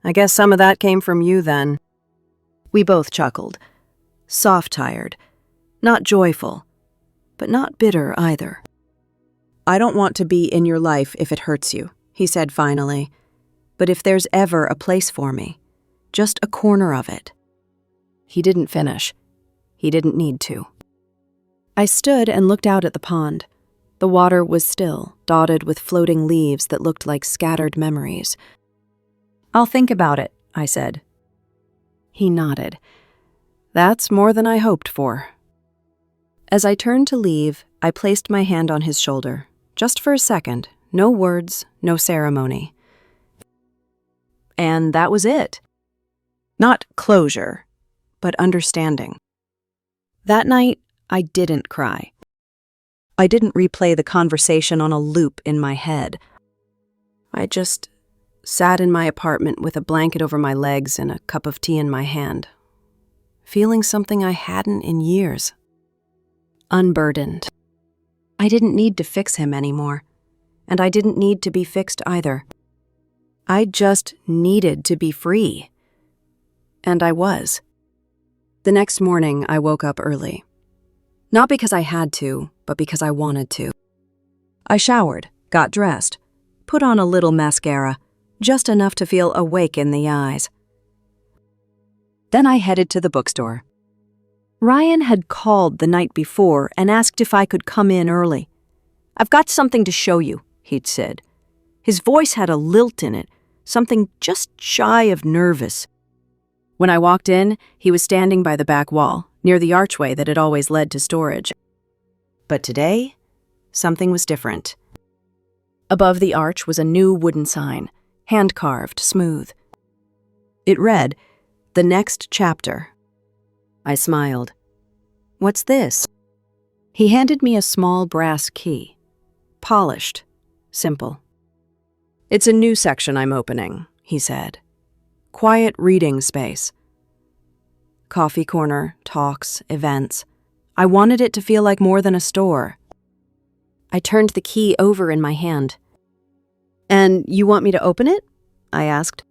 "I guess some of that came from you then." We both chuckled. Soft-tired. Not joyful, but not bitter either. "I don't want to be in your life if it hurts you," he said finally. "But if there's ever a place for me, just a corner of it." He didn't finish. He didn't need to. I stood and looked out at the pond. The water was still, dotted with floating leaves that looked like scattered memories. "I'll think about it," I said. He nodded. "That's more than I hoped for." As I turned to leave, I placed my hand on his shoulder, just for a second, no words, no ceremony. And that was it. Not closure, but understanding. That night, I didn't cry. I didn't replay the conversation on a loop in my head. I just sat in my apartment with a blanket over my legs and a cup of tea in my hand, feeling something I hadn't in years. Unburdened. I didn't need to fix him anymore, and I didn't need to be fixed either. I just needed to be free. And I was. The next morning, I woke up early. Not because I had to, but because I wanted to. I showered, got dressed, put on a little mascara, just enough to feel awake in the eyes. Then I headed to the bookstore. Ryan had called the night before and asked if I could come in early. "I've got something to show you," he'd said. His voice had a lilt in it, something just shy of nervous. When I walked in, he was standing by the back wall, near the archway that had always led to storage. But today, something was different. Above the arch was a new wooden sign, hand-carved, smooth. It read, "The next chapter." I smiled. "What's this?" He handed me a small brass key. Polished, simple. "It's a new section I'm opening," he said. "Quiet reading space. Coffee corner, talks, events. I wanted it to feel like more than a store." I turned the key over in my hand. "And you want me to open it?" I asked.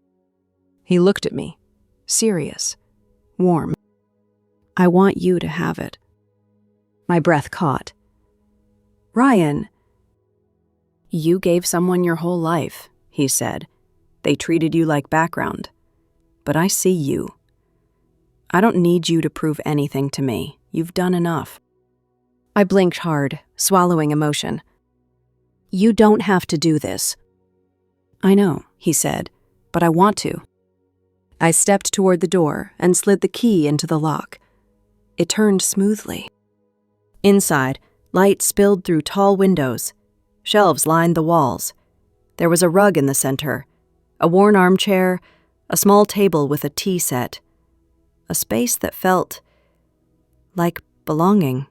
He looked at me, serious, warm. "I want you to have it." My breath caught. "Ryan." "You gave someone your whole life," he said. "They treated you like background. But I see you. I don't need you to prove anything to me. You've done enough." I blinked hard, swallowing emotion. "You don't have to do this." "I know," he said, "but I want to." I stepped toward the door and slid the key into the lock. It turned smoothly. Inside, light spilled through tall windows. Shelves lined the walls. There was a rug in the center, a worn armchair, a small table with a tea set. A space that felt like belonging,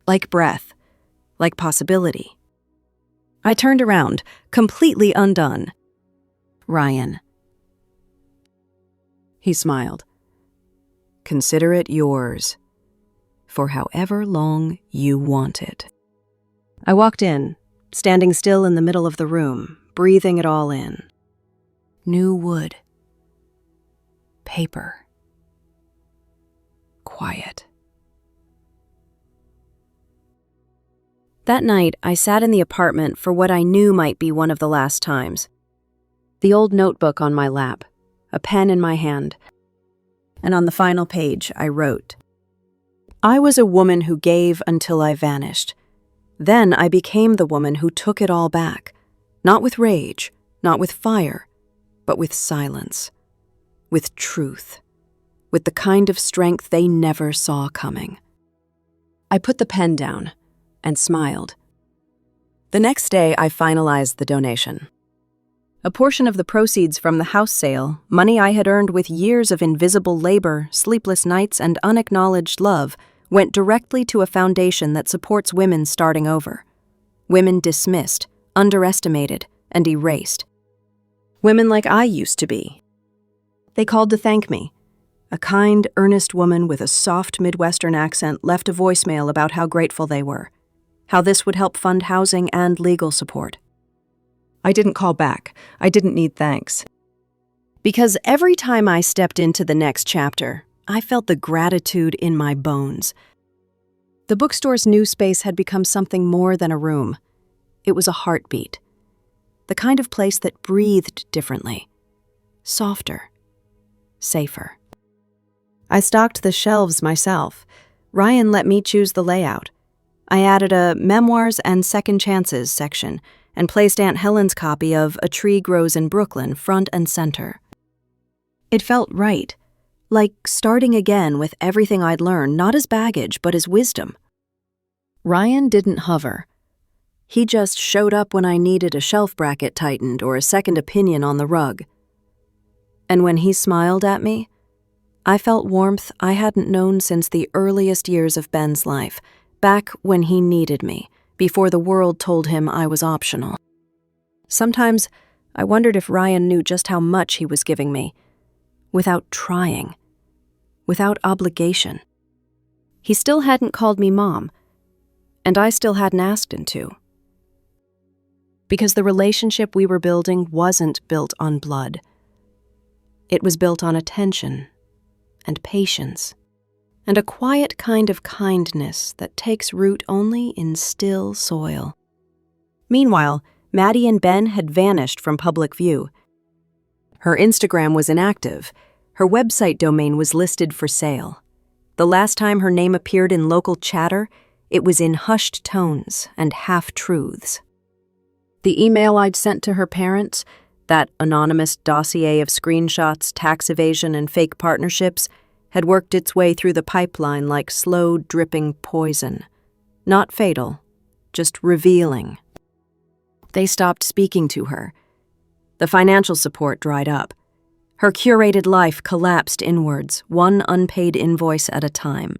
like breath, like possibility. I turned around, completely undone. "Ryan." He smiled. "Consider it yours, for however long you want it." I walked in, standing still in the middle of the room, breathing it all in. New wood. Paper. Quiet. That night, I sat in the apartment for what I knew might be one of the last times. The old notebook on my lap, a pen in my hand, and on the final page I wrote, "I was a woman who gave until I vanished. Then I became the woman who took it all back, not with rage, not with fire, but with silence, with truth, with the kind of strength they never saw coming." I put the pen down and smiled. The next day, I finalized the donation. A portion of the proceeds from the house sale, money I had earned with years of invisible labor, sleepless nights, and unacknowledged love, went directly to a foundation that supports women starting over. Women dismissed, underestimated, and erased. Women like I used to be. They called to thank me. A kind, earnest woman with a soft Midwestern accent left a voicemail about how grateful they were, how this would help fund housing and legal support. I didn't call back. I didn't need thanks. Because every time I stepped into the next chapter, I felt the gratitude in my bones. The bookstore's new space had become something more than a room. It was a heartbeat. The kind of place that breathed differently. Softer. Safer. I stocked the shelves myself. Ryan let me choose the layout. I added a Memoirs and Second Chances section and placed Aunt Helen's copy of A Tree Grows in Brooklyn front and center. It felt right, like starting again with everything I'd learned, not as baggage, but as wisdom. Ryan didn't hover. He just showed up when I needed a shelf bracket tightened or a second opinion on the rug. And when he smiled at me, I felt warmth I hadn't known since the earliest years of Ben's life, back when he needed me, before the world told him I was optional. Sometimes I wondered if Ryan knew just how much he was giving me, without trying, without obligation. He still hadn't called me Mom, and I still hadn't asked him to. Because the relationship we were building wasn't built on blood. It was built on attention and patience and a quiet kind of kindness that takes root only in still soil. Meanwhile, Maddie and Ben had vanished from public view. Her Instagram was inactive. Her website domain was listed for sale. The last time her name appeared in local chatter, it was in hushed tones and half-truths. The email I'd sent to her parents, that anonymous dossier of screenshots, tax evasion, and fake partnerships, had worked its way through the pipeline like slow, dripping poison. Not fatal, just revealing. They stopped speaking to her. The financial support dried up. Her curated life collapsed inwards, one unpaid invoice at a time.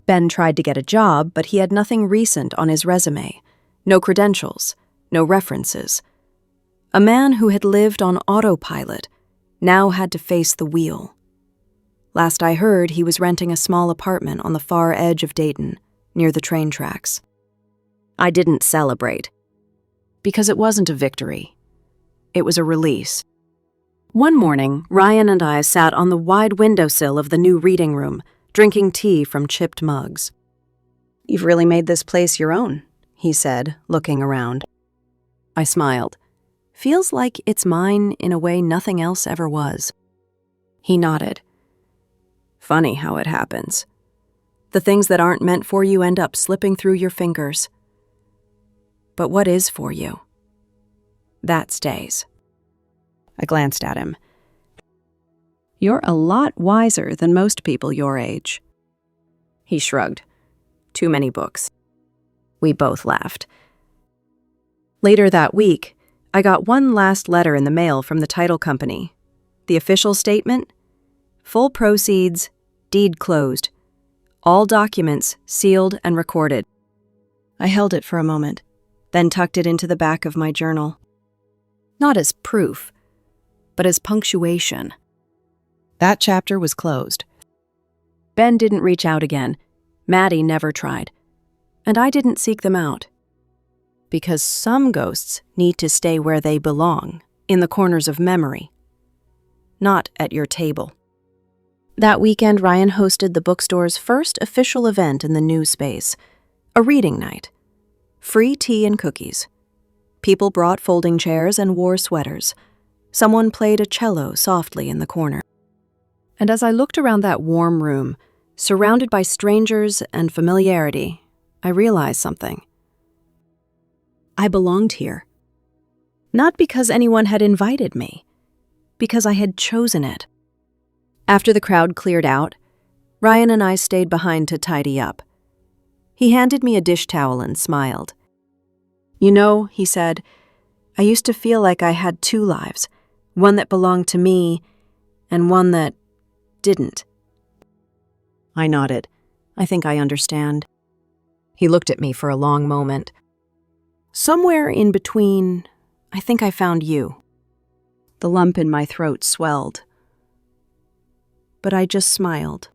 Ben tried to get a job, but he had nothing recent on his resume. No credentials, no references. A man who had lived on autopilot now had to face the wheel. Last I heard, he was renting a small apartment on the far edge of Dayton, near the train tracks. I didn't celebrate, because it wasn't a victory. It was a release. One morning, Ryan and I sat on the wide windowsill of the new reading room, drinking tea from chipped mugs. "You've really made this place your own," he said, looking around. I smiled. "Feels like it's mine in a way nothing else ever was." He nodded. "Funny how it happens. The things that aren't meant for you end up slipping through your fingers. But what is for you? That stays." I glanced at him. "You're a lot wiser than most people your age." He shrugged. "Too many books." We both laughed. Later that week, I got one last letter in the mail from the title company. The official statement: full proceeds, deed closed. All documents sealed and recorded. I held it for a moment, then tucked it into the back of my journal. Not as proof, but as punctuation. That chapter was closed. Ben didn't reach out again. Maddie never tried. And I didn't seek them out. Because some ghosts need to stay where they belong, in the corners of memory. Not at your table. That weekend, Ryan hosted the bookstore's first official event in the new space. A reading night. Free tea and cookies. People brought folding chairs and wore sweaters. Someone played a cello softly in the corner. And as I looked around that warm room, surrounded by strangers and familiarity, I realized something. I belonged here. Not because anyone had invited me, because I had chosen it. After the crowd cleared out, Ryan and I stayed behind to tidy up. He handed me a dish towel and smiled. "You know," he said, "I used to feel like I had two lives, one that belonged to me and one that didn't." I nodded. "I think I understand." He looked at me for a long moment. "Somewhere in between, I think I found you." The lump in my throat swelled. But I just smiled.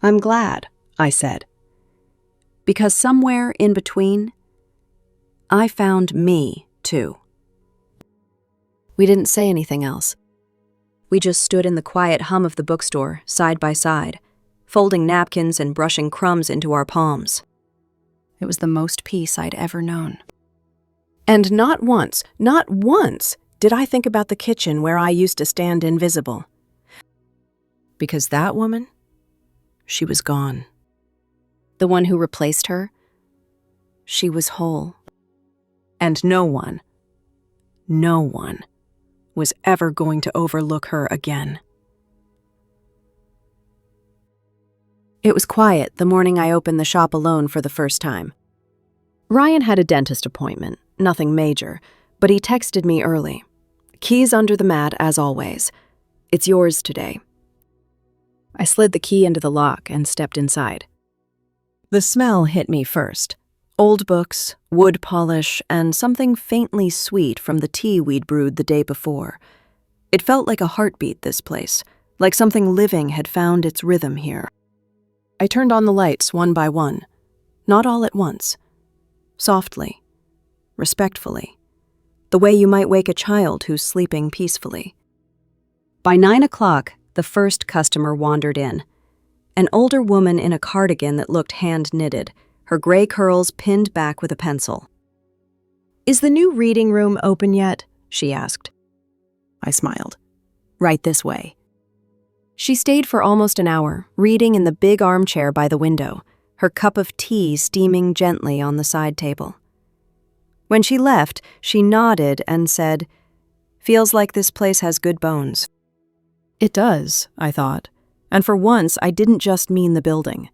"I'm glad," I said. "Because somewhere in between, I found me, too." We didn't say anything else. We just stood in the quiet hum of the bookstore, side by side, folding napkins and brushing crumbs into our palms. It was the most peace I'd ever known. And not once did I think about the kitchen where I used to stand invisible. Because that woman, she was gone. The one who replaced her, she was whole. And no one was ever going to overlook her again. It was quiet the morning I opened the shop alone for the first time. Ryan had a dentist appointment, nothing major, but he texted me early. "Keys under the mat, as always. It's yours today." I slid the key into the lock and stepped inside. The smell hit me first. Old books, wood polish, and something faintly sweet from the tea we'd brewed the day before. It felt like a heartbeat, this place, like something living had found its rhythm here. I turned on the lights one by one, not all at once. Softly, respectfully, the way you might wake a child who's sleeping peacefully. By 9 o'clock, the first customer wandered in. An older woman in a cardigan that looked hand-knitted, her gray curls pinned back with a pencil. Is the new reading room open yet? She asked. I smiled. Right this way. She stayed for almost an hour, reading in the big armchair by the window, her cup of tea steaming gently on the side table. When she left, she nodded and said, "Feels like this place has good bones." It does, I thought, and for once I didn't just mean the building.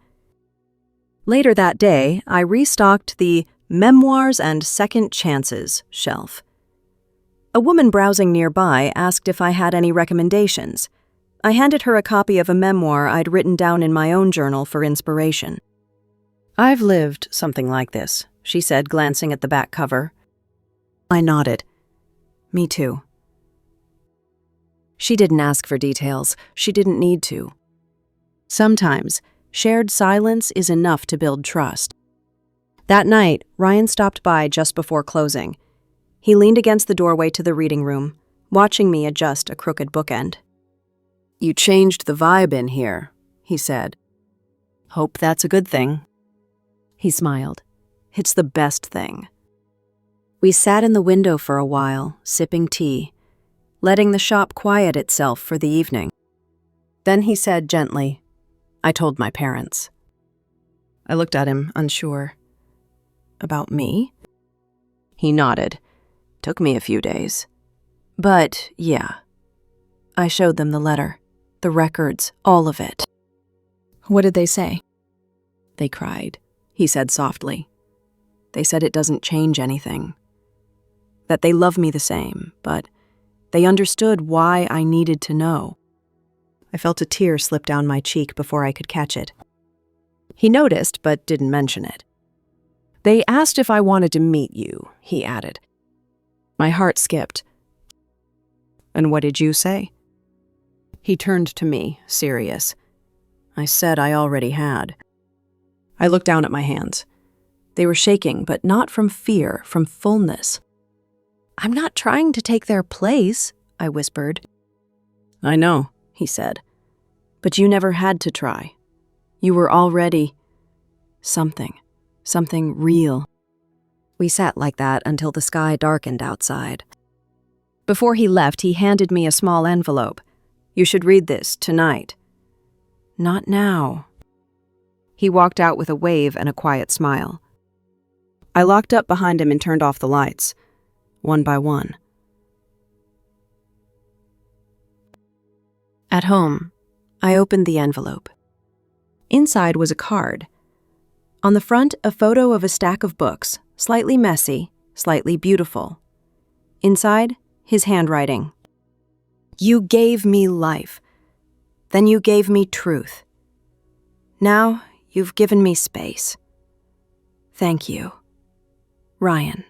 Later that day, I restocked the Memoirs and Second Chances shelf. A woman browsing nearby asked if I had any recommendations. I handed her a copy of a memoir I'd written down in my own journal for inspiration. "I've lived something like this," she said, glancing at the back cover. I nodded. Me too. She didn't ask for details. She didn't need to. Sometimes, shared silence is enough to build trust. That night, Ryan stopped by just before closing. He leaned against the doorway to the reading room, watching me adjust a crooked bookend. "You changed the vibe in here," he said. "Hope that's a good thing." He smiled. "It's the best thing." We sat in the window for a while, sipping tea, letting the shop quiet itself for the evening. Then he said gently, "I told my parents." I looked at him, unsure. "About me?" He nodded. "Took me a few days. But, yeah." I showed them the letter, the records, all of it. "What did they say?" "They cried," he said softly. "They said it doesn't change anything. That they love me the same, but they understood why I needed to know." I felt a tear slip down my cheek before I could catch it. He noticed, but didn't mention it. "They asked if I wanted to meet you," he added. My heart skipped. "And what did you say?" He turned to me, serious. I said I already had. I looked down at my hands. They were shaking, but not from fear, from fullness. "I'm not trying to take their place," I whispered. "I know," he said. "But you never had to try. You were already something real." We sat like that until the sky darkened outside. Before he left, he handed me a small envelope. "You should read this tonight." "Not now." He walked out with a wave and a quiet smile. I locked up behind him and turned off the lights, one by one. At home, I opened the envelope. Inside was a card. On the front, a photo of a stack of books, slightly messy, slightly beautiful. Inside, his handwriting. "You gave me life. Then you gave me truth. Now you've given me space. Thank you. Ryan."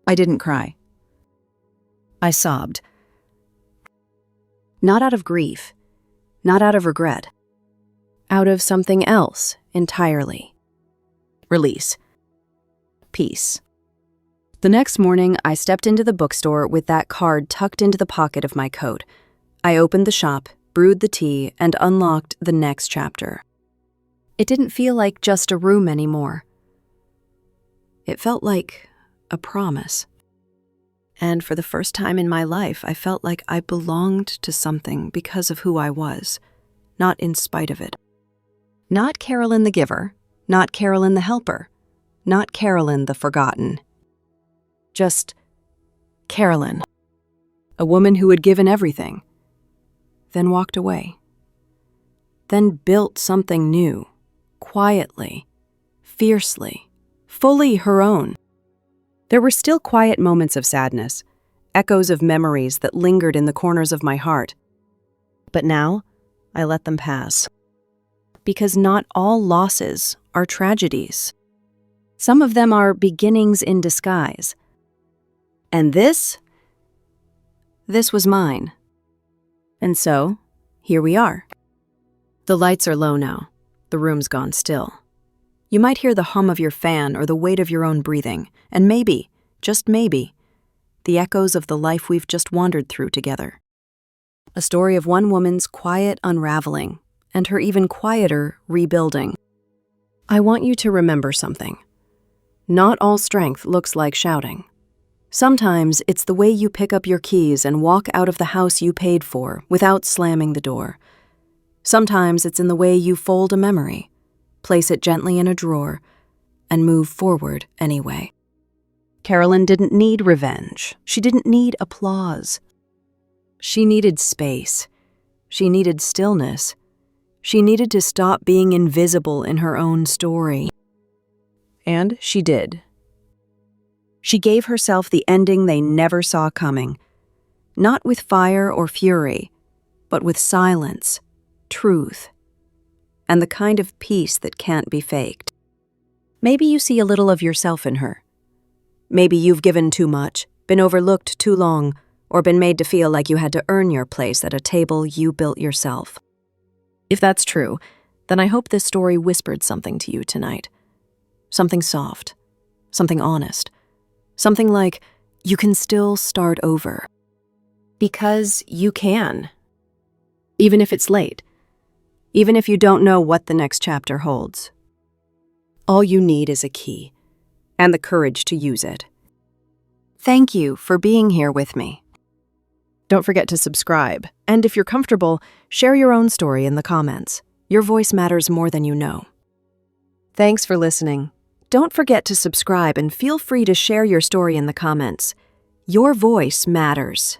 I didn't cry. I sobbed. Not out of grief, not out of regret. Out of something else entirely. Release. Peace. The next morning, I stepped into the bookstore with that card tucked into the pocket of my coat. I opened the shop, brewed the tea, and unlocked the next chapter. It didn't feel like just a room anymore. It felt like a promise. And for the first time in my life, I felt like I belonged to something because of who I was, not in spite of it. Not Carolyn the giver, not Carolyn the helper, not Carolyn the forgotten. Just Carolyn, a woman who had given everything, then walked away. Then built something new, quietly, fiercely, fully her own. There were still quiet moments of sadness, echoes of memories that lingered in the corners of my heart. But now, I let them pass. Because not all losses are tragedies. Some of them are beginnings in disguise. And this was mine. And so, here we are. The lights are low now. The room's gone still. You might hear the hum of your fan or the weight of your own breathing, and maybe, just maybe, the echoes of the life we've just wandered through together. A story of one woman's quiet unraveling, and her even quieter rebuilding. I want you to remember something. Not all strength looks like shouting. Sometimes it's the way you pick up your keys and walk out of the house you paid for without slamming the door. Sometimes it's in the way you fold a memory, place it gently in a drawer, and move forward anyway. Carolyn didn't need revenge. She didn't need applause. She needed space. She needed stillness. She needed to stop being invisible in her own story. And she did. She gave herself the ending they never saw coming, not with fire or fury, but with silence, truth, and the kind of peace that can't be faked. Maybe you see a little of yourself in her. Maybe you've given too much, been overlooked too long, or been made to feel like you had to earn your place at a table you built yourself. If that's true, then I hope this story whispered something to you tonight. Something soft, something honest, something like, you can still start over. Because you can. Even if it's late. Even if you don't know what the next chapter holds. All you need is a key, and the courage to use it. Thank you for being here with me. Don't forget to subscribe, and if you're comfortable, share your own story in the comments. Your voice matters more than you know. Thanks for listening. Don't forget to subscribe and feel free to share your story in the comments. Your voice matters.